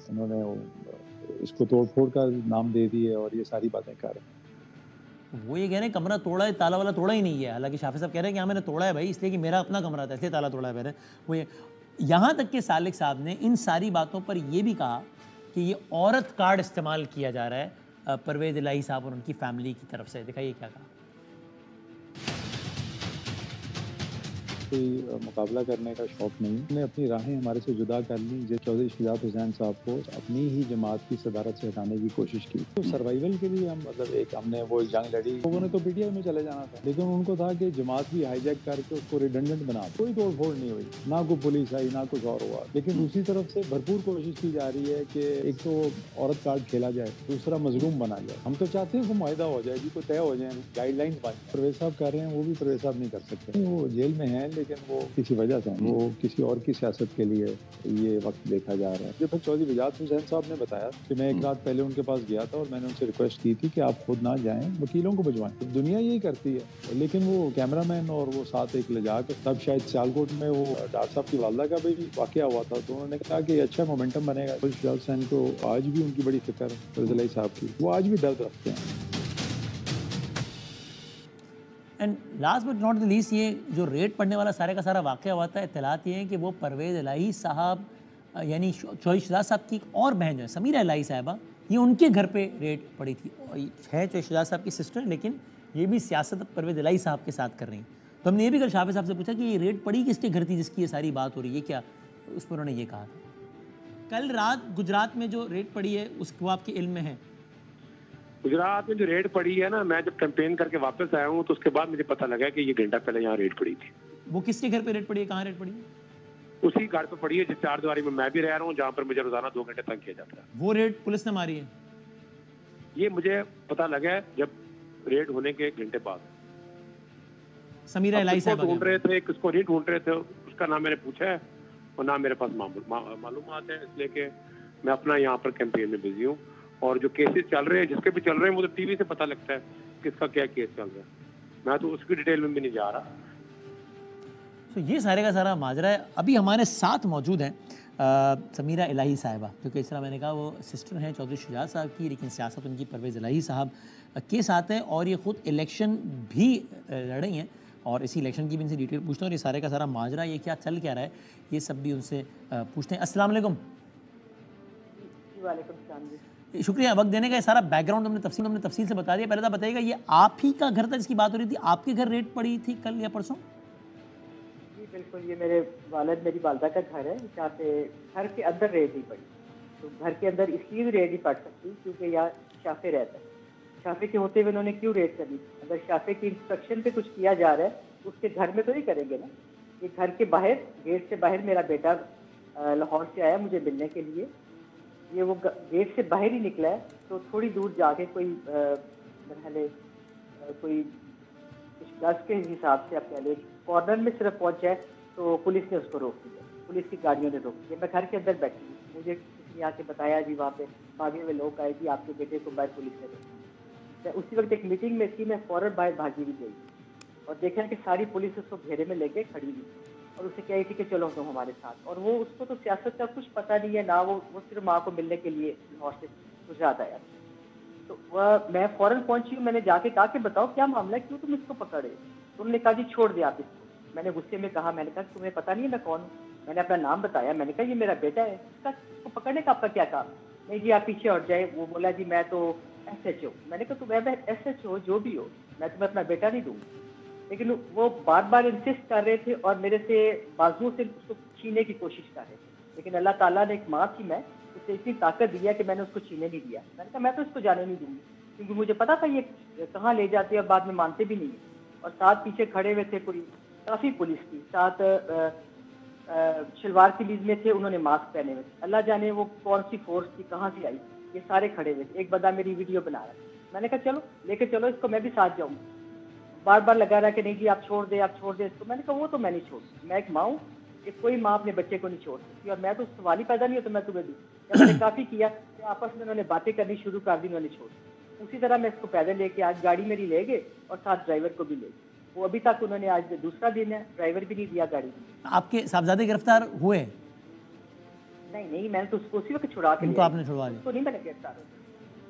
انہوں نے اس کو توڑ پھوڑ کا نام دے دیے اور یہ ساری باتیں کر رہے ہیں. وہ یہ کہہ رہے ہیں کمرہ توڑا ہے, تالا والا توڑا ہی نہیں ہے. حالانکہ شافع صاحب کہہ رہے ہیں کہ ہاں میں نے توڑا ہے بھائی, اس لیے کہ میرا اپنا کمرہ تھا اس لیے تالا توڑا ہے میں نے. وہ یہاں تک کہ سالک صاحب نے ان ساری باتوں پر یہ بھی کہا کہ یہ عورت کارڈ استعمال کیا جا رہا ہے پرویز الہی صاحب اور ان کی فیملی کی طرف سے. دکھائیے کیا کہا. کوئی مقابلہ کرنے کا شوق نہیں, انہوں نے اپنی راہیں ہمارے سے جدا کر لی. چودھری شجاعت حسین صاحب کو اپنی ہی جماعت کی صدارت سے ہٹانے کی کوشش کی. تو سروائیول کے لیے ہم نے وہ جنگ لڑی. لوگوں نے تو پی ٹی آئی میں چلے جانا تھا, لیکن ان کو تھا کہ جماعت بھی ہائی جیک کر کے اس کو ریڈنڈنٹ بنا. کوئی توڑ پھوڑ نہیں ہوئی, نہ کوئی پولیس آئی نہ کچھ اور ہوا. لیکن دوسری طرف سے بھرپور کوشش کی جا رہی ہے کہ ایک تو عورت کارڈ کھیلا جائے, دوسرا مظلوم بنا جائے. ہم تو چاہتے ہیں کہ معاہدہ ہو جائے جی, کوئی طے ہو جائے, گائیڈ لائنس بن جائیں. پرویز صاحب کر رہے ہیں, وہ بھی پرویز صاحب نہیں کر سکتے. وہ جیل میں ہیں لیکن وہ کسی وجہ سے وہ کسی اور کی سیاست کے لیے یہ وقت دیکھا جا رہا ہے. جب چودھری شجاعت حسین صاحب نے بتایا کہ میں ایک رات پہلے ان کے پاس گیا تھا اور میں نے ان سے ریکویسٹ کی تھی کہ آپ خود نہ جائیں, وکیلوں کو بھجوائیں. دنیا یہی کرتی ہے, لیکن وہ کیمرہ مین اور وہ ساتھ ایک لے جا کے, تب شاید سیالکوٹ میں وہ ڈاکٹر صاحب کی والدہ کا بھی واقعہ ہوا تھا, تو انہوں نے کہا کہ اچھا مومنٹم بنے گا. شجاعت حسین کو آج بھی ان کی بڑی فکر ہے, پرویز الہی صاحب کی, وہ آج بھی درد رکھتے ہیں. And last but not the least, یہ جو ریٹ پڑنے والا سارے کا سارا واقعہ ہوا تھا, اطلاعات یہ ہیں کہ وہ پرویز الہی صاحب یعنی چودھری شجاعت صاحب کی ایک اور بہن جو ہے سمیرہ الہی صاحبہ, یہ ان کے گھر پہ ریٹ پڑی تھی. ہے چودھری شجاعت صاحب کی سسٹر, لیکن یہ بھی سیاست پرویز الہی صاحب کے ساتھ کر رہی ہیں. تو ہم نے یہ بھی کل شافع صاحب سے پوچھا کہ یہ ریٹ پڑی کس کے گھر تھی جس کی یہ ساری بات ہو رہی ہے کیا, اس پر انہوں نے یہ کہا تھا. کل رات گجرات میں جو ریٹ پڑی ہے اس کو آپ کے علم میں ہے؟ گجرات میں جو ریڈ پڑی ہے نا, میں جب کیمپین کر کے واپس آیا ہوں تو اس کے بعد مجھے پتہ لگا کہ یہ گھنٹہ پہلے یہاں ریڈ پڑی تھی. وہ کس کے گھر پہ ریٹ پڑی ہے, کہاں ریٹ پڑی ہے؟ اسی گھر پہ پڑی ہے جس 4 دیواری میں بھی رہ رہا ہوں, جہاں پر مجھے روزانہ 2 گھنٹے تنگ کیا جاتا ہے. وہ ریٹ پولیس نے ماری ہے؟ یہ مجھے پتہ لگا ہے جب ریڈ ہونے کے گھنٹے بعد. سمیرہ الہی صاحب ڈھونڈ رہے تھے, کس کو نہیں ڈھونڈ رہے تھے, اس کا نام میں نے پوچھا ہے اور نہ میرے پاس معلومات ہیں, اس لیے کہ میں اپنا یہاں پر کیمپین میں بزی ہوں. اور جو کیسز چل رہے ہیں, جس کے بھی چل رہے ہیں, وہ تو ٹی وی سے پتہ لگتا ہے کس کا کیا کیس چل رہا ہے. میں تو اس کی ڈیٹیل میں بھی نہیں جا رہا. تو یہ سارے کا سارا ماجرا ہے. ابھی ہمارے ساتھ موجود ہیں سمیرہ الہی صاحبہ, کیونکہ اس طرح میں نے کہا وہ سسٹر ہیں چودھری شجاعت صاحب کی, لیکن سیاست ان کی پرویز الہی صاحب کے ساتھ ہے, اور یہ خود الیکشن بھی لڑ رہی ہیں. اور اسی الیکشن کی بھی ان سے ڈیٹیل پوچھتا ہوں, اور یہ سارے کا سارا ماجرا یہ کیا چل کیا رہا ہے یہ سب بھی ان سے پوچھتے ہیں. السلام علیکم. وعلیکم السلام. جی شکریہ وقت دینے کا. یہ سارا بیک گراؤنڈ ہم نے تفصیل سے بتا دیا. پہلے تو بتائیے گا یہ آپ ہی کا گھر تھا جس کی بات ہو رہی تھی, آپ کے گھر ریٹ پڑی تھی کل یا پرسوں؟ جی بالکل, یہ میرے والد میری والدہ کا گھر ہے, جہاں پہ گھر کے اندر ریٹ نہیں پڑی. تو گھر کے اندر اس لیے بھی ریٹ نہیں پڑ سکتی کیونکہ یہاں شافع رہتا ہے. شافع کے ہوتے ہوئے انہوں نے کیوں ریٹ کرنی؟ اگر شافع کی انسٹرکشن پہ کچھ کیا جا رہا ہے اس کے گھر میں تو نہیں کریں گے نا. یہ گھر کے باہر, گیٹ سے باہر میرا بیٹا لاہور سے آیا مجھے ملنے کے لیے. یہ وہ گیٹ سے باہر ہی نکلا ہے, تو تھوڑی دور جا کے کوئی مرحلے کوئی کچھ گز کے حساب سے آپ کہہ لیں کارنر میں صرف پہنچا ہے تو پولیس نے اس کو روک دیا, پولیس کی گاڑیوں نے روک دیا. میں گھر کے اندر بیٹھی ہوں, مجھے کسی نے آ کے بتایا جی وہاں پہ بھاگے ہوئے لوگ آئے جی آپ کے بیٹے کو باہر پولیس نے روک دیا. میں اسی وقت ایک میٹنگ میں تھی, میں فوراً باہر بھاگی بھی گئی اور دیکھا کہ ساری پولیس اس کو گھیرے میں لے کے کھڑی ہوئی اور اسے کہہ رہی تھی کہ چلو تم ہمارے ساتھ. اور وہ اس کو تو سیاست کا کچھ پتہ نہیں ہے نہ, وہ صرف ماں کو ملنے کے لیے لاہور سے گجرات آیا. تو میں فوراً پہنچی ہوں, میں نے جا کے کہا کہ بتاؤ کیا معاملہ ہے, کیوں تم اس کو پکڑے؟ تو انہوں نے کہا جی چھوڑ دیا آپ اس کو. میں نے غصے میں کہا, میں نے کہا تمہیں پتہ نہیں ہے میں کون ہوں؟ میں نے اپنا نام بتایا, میں نے کہا یہ میرا بیٹا ہے, اس کو پکڑنے کا آپ کا کیا کام؟ نہیں جی آپ پیچھے ہٹ جائے. وہ بولا جی میں تو ایس ایچ او. میں نے کہا تو میں ایس ایچ او جو بھی ہو, میں تمہیں اپنا بیٹا نہیں دوں. لیکن وہ بار بار انسسٹ کر رہے تھے اور میرے سے بازوؤں سے اس کو چھیننے کی کوشش کر رہے تھے، لیکن اللہ تعالیٰ نے ایک ماں تھی میں اسے اتنی طاقت دیا کہ میں نے اس کو چھیننے نہیں دیا. میں نے کہا میں تو اس کو جانے نہیں دوں گی، کیونکہ مجھے پتا تھا یہ کہاں لے جاتے اور بعد میں مانتے بھی نہیں ہیں. اور ساتھ پیچھے کھڑے ہوئے تھے کافی پولیس کی، ساتھ شلوار قمیض میں تھے، انہوں نے ماسک پہنے ہوئے تھے. اللہ جانے وہ کون سی فورس تھی، کہاں سے آئی، یہ سارے کھڑے ہوئے تھے. ایک بندہ میری ویڈیو بنا رہا تھا، میں نے کہا چلو لے کے چلو اس کو، میں بھی ساتھ جاؤں گا. بار بار لگا رہا کہ نہیں جی آپ چھوڑ دیں آپ چھوڑ دیں اس کو. میں نے کہا وہ تو میں نہیں چھوڑ سکتی، میں ایک ماں ہوں کہ کوئی ماں اپنے بچے کو نہیں چھوڑ سکتی، اور میں تو سوال ہی پیدا نہیں ہوتا میں تمہیں دوں. جب میں نے کافی کیا کہ آپس میں انہوں نے باتیں کرنی شروع کر دی، انہوں نے چھوڑ دی. اسی طرح میں اس کو پیدل لے کے آج گاڑی میری لے گئے اور ساتھ ڈرائیور کو بھی لے گئے. وہ ابھی تک انہوں نے آج دوسرا دن ہے ڈرائیور بھی نہیں دیا گاڑی میں. آپ کے صاحبزادے گرفتار ہوئے؟ نہیں میں نے تو اس کو اسی وقت چھڑا کے ان کو آپ نے چھڑوا لیا؟ اس کو نہیں میں نے گرفتار ہو.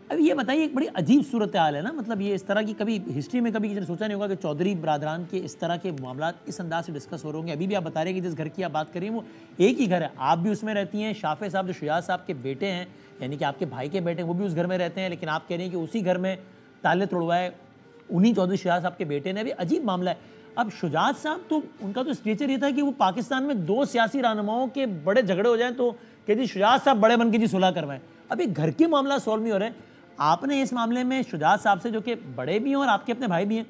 اب یہ بتائیے ایک بڑی عجیب صورتحال ہے نا، مطلب یہ اس طرح کی کبھی ہسٹری میں کبھی کسی نے سوچا نہیں ہوگا کہ چودھری برادران کے اس طرح کے معاملات اس انداز سے ڈسکس ہو رہے ہوں گے. ابھی بھی آپ بتا رہے ہیں کہ جس گھر کی آپ بات کر رہی ہیں وہ ایک ہی گھر ہے، آپ بھی اس میں رہتی ہیں، شافع صاحب جو شجاعت صاحب کے بیٹے ہیں یعنی کہ آپ کے بھائی کے بیٹے ہیں وہ بھی اس گھر میں رہتے ہیں، لیکن آپ کہہ رہے ہیں کہ اسی گھر میں تالے توڑوائے انہی چودھری شجاعت صاحب کے بیٹے نے. بھی عجیب معاملہ ہے. اب شجاعت صاحب تو ان کا تو اسٹیچر یہ تھا کہ وہ پاکستان میں دو سیاسی رہنماؤں کے بڑے جھگڑے ہو جائیں تو کہ جی شجاعت صاحب بڑے بن کے جی صلح کروائیں. اب ایک گھر کے معاملہ سولو نہیں ہو رہے. آپ نے اس معاملے میں شجاعت صاحب سے جو کہ بڑے بھی ہیں اور آپ کے اپنے بھائی بھی ہیں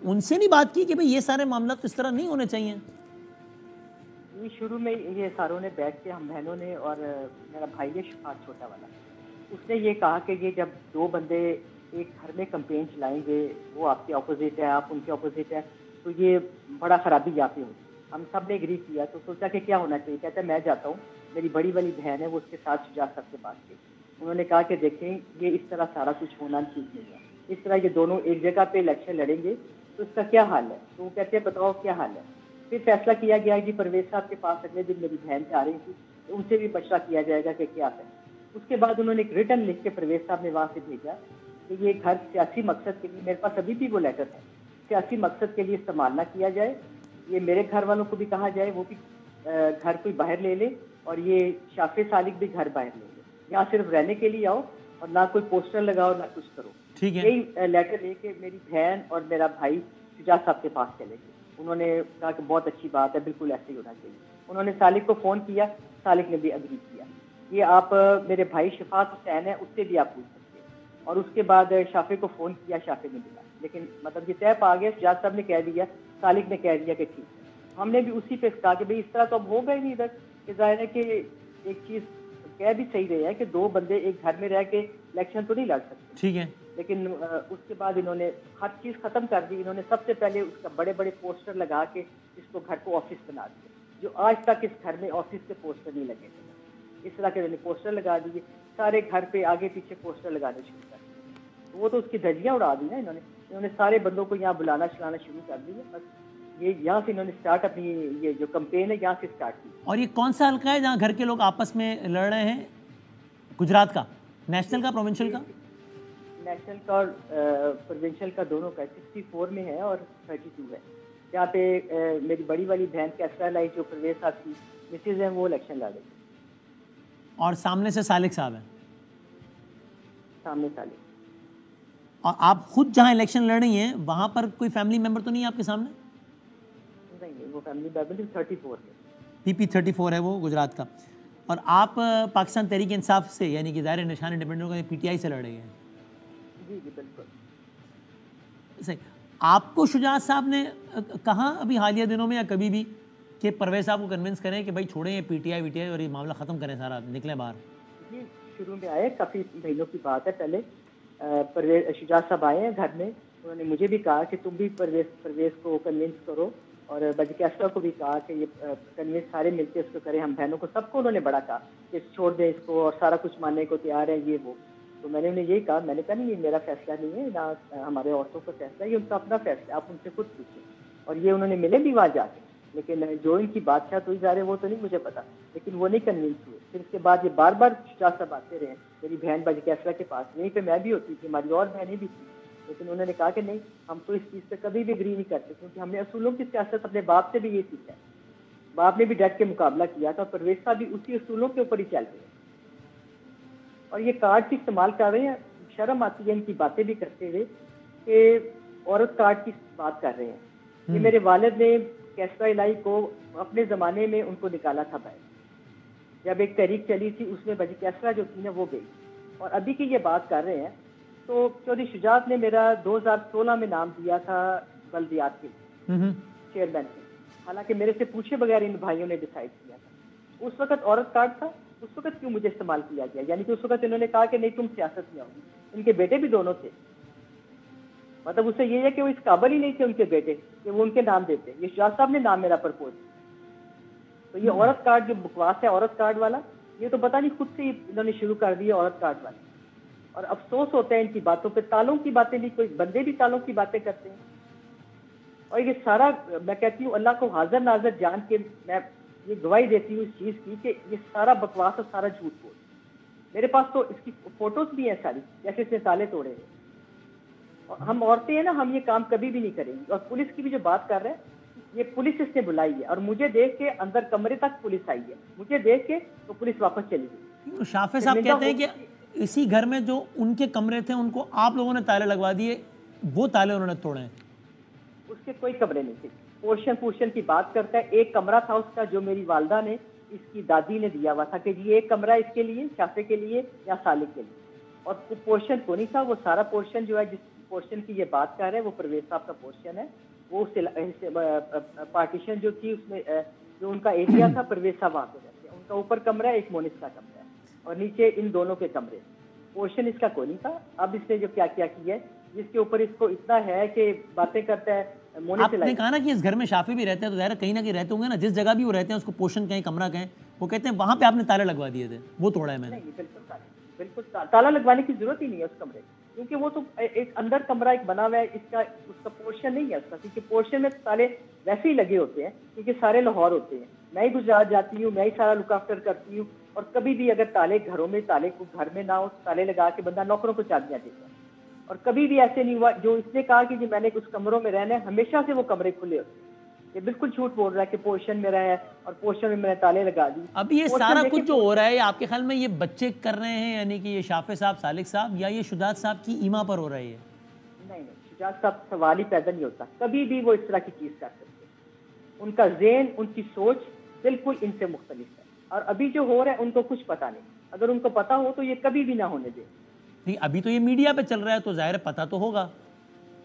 ان سے نہیں بات کی کہ بھئی یہ سارے معاملات اس طرح نہیں ہونے چاہیے؟ شروع میں یہ ساروں نے بیٹھ کے ہم بہنوں نے اور میرا بھائی ہے شفاعت چھوٹا والا، اس نے یہ کہا کہ یہ جب دو بندے ایک گھر میں کمپین چلائیں گے، وہ آپ کے اپوزٹ ہے آپ ان کے اپوزٹ ہے، تو یہ بڑا خرابی یہاں پہ ہوگی. ہم سب نے اگری کیا تو سوچا کہ کیا ہونا چاہیے. کہتا ہے میں جاتا ہوں، میری بڑی والی بہن ہے وہ اس کے ساتھ شجاعت صاحب سے بات کی. انہوں نے کہا کہ دیکھیں یہ اس طرح سارا کچھ ہونا ٹھیک نہیں ہے، اس طرح یہ دونوں ایک جگہ پہ الیکشن لڑیں گے تو اس کا کیا حال ہے. تو وہ کہتے ہیں بتاؤ کیا حال ہے. پھر فیصلہ کیا گیا کہ پرویز صاحب کے پاس اگلے دن میری بہن سے آ رہی تھی تو ان سے بھی مشورہ کیا جائے گا کہ کیا ہے. اس کے بعد انہوں نے ایک ریٹن لکھ کے پرویز صاحب نے وہاں سے بھیجا کہ یہ گھر سیاسی مقصد کے لیے، میرے پاس ابھی بھی وہ لیٹر ہے، سیاسی مقصد کے لیے استعمال نہ کیا جائے. یہ میرے گھر والوں کو بھی کہا جائے وہ بھی گھر کوئی باہر لے لے، اور یہ شافع سالک بھی گھر باہر لے لے. یہاں صرف رہنے کے لیے آؤ اور نہ کوئی پوسٹر لگاؤ نہ کچھ کرو. یہی لیٹر لے کے میری بہن اور میرا بھائی شجاعت صاحب کے پاس چلے گئے. انہوں نے کہا کہ بہت اچھی بات ہے، بالکل ایسے ہی ہونا چاہیے. انہوں نے سالک کو فون کیا، سالک نے بھی اگری کیا. یہ آپ میرے بھائی شفاعت حسین ہے اس سے بھی آپ پوچھ سکتے ہیں. اور اس کے بعد شافع کو فون کیا، شافع نے ملا، لیکن مطلب یہ طے پا گیا. شجاعت صاحب نے کہہ دیا، سالک نے کہہ دیا کہ ٹھیک ہے. ہم نے بھی اسی پہ کہا کہ بھئی اس طرح تو اب ہوگا ہی نہیں ادھر. کہ ظاہر ہے کہ ایک چیز کہہ بھی صحیح رہے ہے کہ دو بندے ایک گھر میں رہ کے الیکشن تو نہیں لڑ سکتے. ٹھیک ہے. لیکن اس کے بعد انہوں نے ہر چیز ختم کر دی. انہوں نے سب سے پہلے اس کا بڑے بڑے پوسٹر لگا کے اس کو گھر کو آفس بنا دیا، جو آج تک اس گھر میں آفس کے پوسٹر نہیں لگے تھے. اس طرح کے انہوں نے پوسٹر لگا دیے، سارے گھر پہ آگے پیچھے پوسٹر لگانے شروع کر دیے. وہ تو اس کی دھجیاں اڑا دی نا انہوں نے سارے بندوں کو یہاں بلانا چلانا شروع کر دیا. بس یہ یہاں سے انہوں نے سٹارٹ اپنی یہ جو کمپین ہے یہاں سے سٹارٹ کی. اور یہ کون سا حلقہ ہے جہاں گھر کے لوگ آپس میں لڑ رہے ہیں؟ گجرات کا نیشنل کا پروونشل کا؟ نیشنل کا اور پروونشل کا دونوں کا 64 میں ہے اور 32 ہے. جہاں پہ میری بڑی والی بہن کیسرا لائی جو پرویز صاحب کی مسز ہیں وہ الیکشن لڑ رہی. اور سامنے سے سالک صاحب ہیں؟ سامنے سالک. اور آپ خود جہاں الیکشن لڑ رہی ہیں وہاں پر کوئی فیملی ممبر تو نہیں ہے آپ کے سامنے؟ نہیں، وہ فیملی ممبر 34 ہے. PP 34 ہے وہ گجرات کا. اور آپ پاکستان تحریک انصاف سے یعنی کہ ظاہر نشان انڈیپینڈنٹ کا PTI سے لڑ رہی ہیں؟ جی بالکل صحیح. آپ کو شجاعت صاحب نے کہاں ابھی حالیہ دنوں میں یا کبھی بھی کہ پرویز صاحب کو کنونس کریں کہ بھائی چھوڑیں یہ PTI اور یہ معاملہ ختم کریں سارا نکلیں باہر؟ جی شروع میں آئے، کافی مہینوں کی بات ہے پہلے. شجاعت صاحب آئے ہیں گھر میں، انہوں نے مجھے بھی کہا کہ تم بھی پرویز کو کنونس کرو، اور بجی کیسرا کو بھی کہا کہ یہ کنونس سارے مل کے اس کو کریں. ہم بہنوں کو سب کو انہوں نے بڑا کہا کہ چھوڑ دیں اس کو اور سارا کچھ ماننے کو تیار ہے یہ وہ. تو میں نے انہیں یہی کہا، میں نے کہا نہیں یہ میرا فیصلہ نہیں ہے، نہ ہمارے عورتوں کا فیصلہ ہے، یہ ان کا اپنا فیصلہ ہے، آپ ان سے خود پوچھیں. اور یہ انہوں نے ملے بھی وہاں جا کے، لیکن جو ان کی بادشاہ تو ظاہر ہے وہ تو نہیں مجھے پتا، لیکن وہ نہیں کنونس ہوئے. پھر اس کے بعد یہ بار بار شجاعت صاحب آتے رہے میری بہن بجی کیسرا کے پاس. یہیں پہ میں بھی ہوتی تھی، ہماری اور بہنیں بھی تھیں، لیکن انہوں نے کہا کہ نہیں ہم تو اس چیز پہ کبھی بھی اگری نہیں کرتے، کیونکہ ہم نے اصولوں کی سیاست اپنے باپ سے بھی یہ سیکھا ہے. باپ نے بھی ڈٹ کے مقابلہ کیا تھا، پرویز صاحب بھی اسی اصولوں کے اوپر ہی چل رہے ہیں. اور یہ کارڈ کی استعمال کر رہے ہیں. شرم آتی ہے ان کی باتیں بھی کرتے ہوئے کہ عورت کارڈ کی بات کر رہے ہیں. یہ میرے والد نے کیسرا الہی کو اپنے زمانے میں ان کو نکالا تھا باہر، جب ایک تحریک چلی تھی اس میں بجی کیسرا جو تھی نا وہ گئی. اور ابھی کی یہ بات کر رہے ہیں تو چودھری شجاعت نے میرا 2016 میں نام دیا تھا بلدیات کے چیئرمین کے، حالانکہ میرے سے پوچھے بغیر ان بھائیوں نے ڈیسائیڈ کیا تھا. اس وقت عورت کارڈ تھا، اس وقت کیوں مجھے استعمال کیا گیا؟ یعنی کہ اس وقت انہوں نے کہا کہ نہیں تم سیاست میں آؤ گی. ان کے بیٹے بھی دونوں تھے، مطلب اس سے یہ ہے کہ وہ اس قابل ہی نہیں تھے ان کے بیٹے کہ وہ ان کے نام دیتے. یہ شجاعت صاحب نے نام میرا پرپوز کیا. تو یہ عورت کارڈ جو بکواس ہے عورت کارڈ والا، یہ تو پتہ نہیں خود سے ہی انہوں نے شروع کر دیا عورت کارڈ والا. اور افسوس ہوتا ہے ان کی باتوں پہ. تالوں کی باتیں بھی، کوئی بندے بھی تالوں کی باتیں کرتے ہیں. اور یہ سارا میں کہتی ہوں اللہ کو حاضر ناظر جان کے میں یہ گواہی دیتی ہوں اس چیز کی کہ یہ سارا بکواس اور سارا جھوٹ بول. میرے پاس تو اس کی فوٹوز بھی ہیں ساری، جیسے اس نے تالے توڑے ہیں. اور ہم عورتیں ہیں نا، ہم یہ کام کبھی بھی نہیں کریں گی. اور پولیس کی بھی جو بات کر رہے ہیں، یہ پولیس اس نے بلائی ہے اور مجھے دیکھ کے اندر کمرے تک پولیس آئی ہے. مجھے دیکھ کے تو پولیس واپس چلی گئی. شافع صاحب کہتے ہیں کہ اسی گھر میں جو ان کے کمرے تھے ان کو آپ لوگوں نے تالے لگوا دیے، وہ تالے انہوں نے توڑے ہیں. اس کے کوئی کمرے نہیں تھے. پورشن کی بات کرتا ہے. ایک کمرہ تھا اس کا جو میری والدہ نے اس کی دادی نے دیا ہوا تھا کہ یہ ایک کمرہ اس کے لیے، شافع کے لیے یا سالک کے لیے. اور پورشن کو نہیں تھا. وہ سارا پورشن جو ہے جس پورشن کی یہ بات کر رہے ہیں وہ پرویز صاحب کا پورشن ہے. وہ پارٹیشن جو تھی اس میں جو ان کا ایریا تھا، پرویز صاحب وہاں پہ رہتے ہیں. ان کا اوپر کمرہ ہے، ایک مونس کا کمرہ ہے اور نیچے ان دونوں کے کمرے. پورشن اس کا کوئی نہیں تھا. اب اس نے جو کیا کیا ہے جس کے اوپر اس کو اتنا ہے کہ باتیں کرتا ہے. آپ نے کہا نا کہ اس گھر میں شافی بھی رہتے ہیں تو ظاہر کہیں نہ کہیں رہتے ہوں گے نا. جس جگہ بھی وہ رہتے ہیں اس کو پورشن کہیں کمرہ کہیں، وہ کہتے ہیں وہاں پہ آپ نے تالے لگوا دیے تھے، وہ توڑا ہے میں نے. بالکل تالا لگوانے کی ضرورت ہی نہیں ہے اس کمرے کی، کیونکہ وہ تو ایک اندر کمرہ ایک بنا ہوا ہے. اس کا پورشن نہیں ہے اس کا، کیونکہ پورشن میں تالے ویسے ہی لگے ہوتے ہیں کیونکہ سارے لاہور ہوتے ہیں. میں ہی گجرات جاتی ہوں، میں ہی سارا لک آفٹر کرتی ہوں. اور کبھی بھی اگر تالے گھروں میں، تالے کو گھر میں نہ ہو، تالے لگا کے بندہ نوکروں کو چابیاں دیتا ہے. اور کبھی بھی ایسے نہیں ہوا جو اس نے کہا کہ جی میں نے کچھ کمروں میں رہنا ہے، ہمیشہ سے وہ کمرے کھلے ہوتے ہیں. یہ بالکل جھوٹ بول رہا ہے کہ پورشن میں رہا ہے اور پورشن میں نے تالے لگا دی. اب یہ سارا کچھ جو ہو رہا ہے آپ کے خیال میں یہ بچے کر رہے ہیں، یعنی کہ یہ شافع صاحب، سالک صاحب، یا یہ شجاعت صاحب کی ایما پر ہو رہا ہے؟ نہیں، شجاعت صاحب سوال ہی پیدا نہیں ہوتا. کبھی بھی وہ اس طرح کی چیز کر سکتے. ان کا ذہن، ان کی سوچ بالکل ان سے مختلف ہے. اور ابھی جو ہو رہا ہے ان کو کچھ پتا نہیں. اگر ان کو پتا ہو تو یہ کبھی بھی نہ ہونے دے. نہیں، ابھی تو یہ میڈیا پہ چل رہا ہے تو ظاہر پتا تو ہوگا.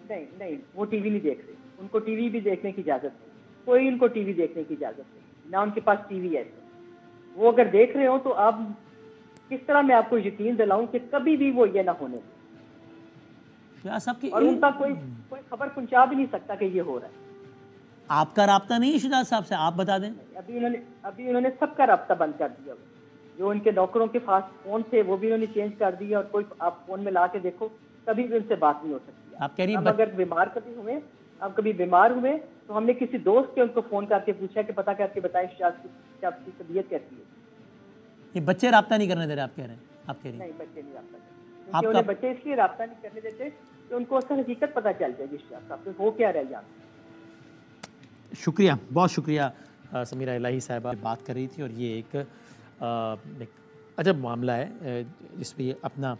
نہیں، وہ ٹی وی نہیں دیکھ رہے. ان کو ٹی وی بھی دیکھنے کی اجازت نہیں. کوئی ان کو ٹی وی دیکھنے کی اجازت نہیں، نہ ان کے پاس ٹی وی ہے. وہ اگر دیکھ رہے ہو تو آپ کس طرح میں آپ کو یقین دلاؤں کہ کبھی بھی وہ یہ نہ ہونے دے. اور ان کا کوئی خبر پہنچا بھی نہیں سکتا کہ یہ ہو رہا ہے. آپ کا رابطہ نہیں ہے شجاعت صاحب سے؟ آپ بتا دیں. ابھی انہوں نے سب کا رابطہ بند کر دیا. جو ان کے نوکروں کے پاس فون تھے وہ بھی انہوں نے چینج کر دیا. اور کوئی آپ فون میں لا کے دیکھو کبھی بھی ان سے بات نہیں ہو سکتی. آپ کہہ رہی ہیں اگر کبھی بیمار ہوئے تو ہم نے کسی دوست کے ان کو فون کر کے پوچھا کہ پتہ کر کے بتائیں شجاعت کی طبیعت کیسی ہے. یہ بچے رابطہ نہیں کرنے دے رہے آپ کہہ رہے ہیں؟ آپ کہہ رہی ہیں نہیں، بچے نہیں رابطہ کرتے. انہیں بچے اس لیے رابطہ نہیں کرنے دیتے کہ ان کو اصل حقیقت پتہ چل جائے گی شجاعت صاحب ہو کیا رہ جاتا. شکریہ، بہت شکریہ. سمیرہ الہی صاحبہ بات کر رہی تھی اور یہ ایک عجب معاملہ ہے جس پہ یہ اپنا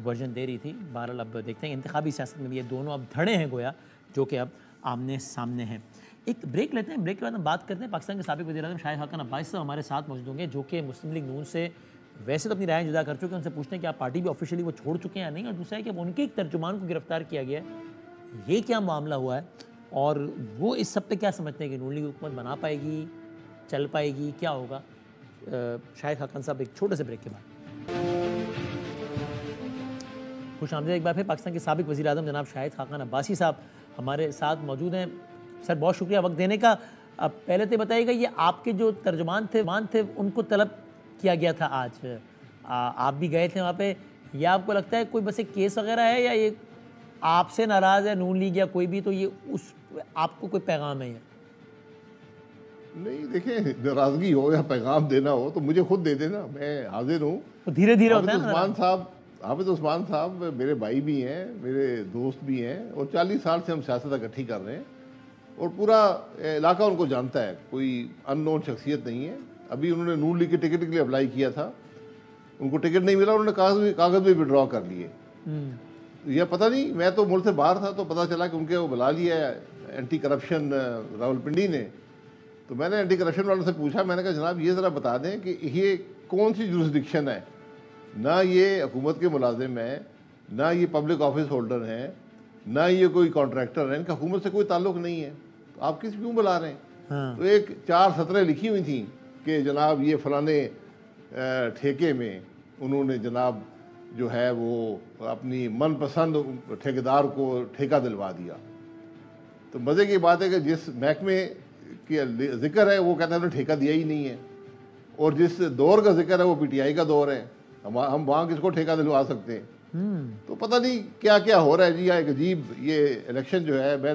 ورژن دے رہی تھی. بہرحال اب دیکھتے ہیں انتخابی سیاست میں بھی یہ دونوں اب دھڑے ہیں گویا جو کہ اب آمنے سامنے ہیں. ایک بریک لیتے ہیں، بریک کے بعد ہم بات کرتے ہیں. پاکستان کے سابق وزیر اعظم شاہد خاقان عباسی صاحب ہمارے ساتھ موجود ہوں گے جو کہ مسلم لیگ نون سے ویسے تو اپنی رائے جدا کر چکے ہیں. ان سے پوچھتے ہیں کہ آپ پارٹی بھی آفیشلی وہ چھوڑ چکے ہیں یا نہیں. اور دوسرا ہے کہ ان کے ایک ترجمان کو گرفتار کیا گیا ہے، یہ کیا معاملہ ہوا ہے اور وہ اس سب پہ کیا سمجھتے ہیں کہ نون لیگ حکومت بنا پائے گی، چل پائے گی، کیا ہوگا؟ شاہد خاقان صاحب ایک چھوٹے سے بریک کے بعد. خوش آمدید ایک بار پھر. پاکستان کے سابق وزیر اعظم جناب شاہد خاقان عباسی صاحب ہمارے ساتھ موجود ہیں. سر بہت شکریہ وقت دینے کا. اب پہلے تو بتائیے گا، یہ آپ کے جو ترجمان تھے ان کو طلب کیا گیا تھا آج، آپ بھی گئے تھے وہاں پہ، یا آپ کو لگتا ہے کوئی بس ایک کیس وغیرہ ہے یا یہ آپ سے ناراض ہے نون لیگ یا کوئی بھی، تو یہ اس آپ کو کوئی پیغام ہے؟ نہیں دیکھیں، ناراضگی ہو یا پیغام دینا ہو تو مجھے خود دے دینا، میں حاضر ہوں. دھیرے دھیرے ہوتا ہے. حافظ عثمان صاحب میرے بھائی بھی ہیں، میرے دوست بھی ہیں، اور 40 سال سے ہم سیاست اکٹھی کر رہے ہیں اور پورا علاقہ ان کو جانتا ہے. کوئی ان نون شخصیت نہیں ہے. ابھی انہوں نے نون لیگ کے ٹکٹ کے لیے اپلائی کیا تھا، ان کو ٹکٹ نہیں ملا، انہوں نے کاغذ بھی وڈرا کر لیے. یہ پتہ نہیں، میں تو ملک سے باہر تھا تو پتہ چلا کہ ان کے وہ بلا لیا ہے اینٹی کرپشن راولپنڈی نے. تو میں نے اینٹی کرپشن والوں سے پوچھا، میں نے کہا جناب یہ ذرا بتا دیں کہ یہ کون سی جورسڈکشن ہے، نہ یہ حکومت کے ملازم ہیں، نہ یہ پبلک آفس ہولڈر ہیں، نہ یہ کوئی کانٹریکٹر ہیں، ان کا حکومت سے کوئی تعلق نہیں ہے، تو آپ کیوں بلا رہے ہیں؟ تو ایک 4 سطریں لکھی ہوئی تھیں کہ جناب یہ فلانے ٹھیکے میں انہوں نے جناب جو ہے وہ اپنی من پسند ٹھیکیدار کو ٹھیکہ دلوا دیا. تو مزے کی بات ہے کہ جس محکمے کی ذکر ہے وہ کہتے ہیں انہوں نے ٹھیکہ دیا ہی نہیں ہے، اور جس دور کا ذکر ہے وہ پی ٹی آئی کا دور ہے، ہم وہاں کس کو ٹھیکہ دلوا سکتے ہیں؟ تو پتہ نہیں کیا کیا ہو رہا ہے جی. ایک عجیب یہ الیکشن جو ہے، میں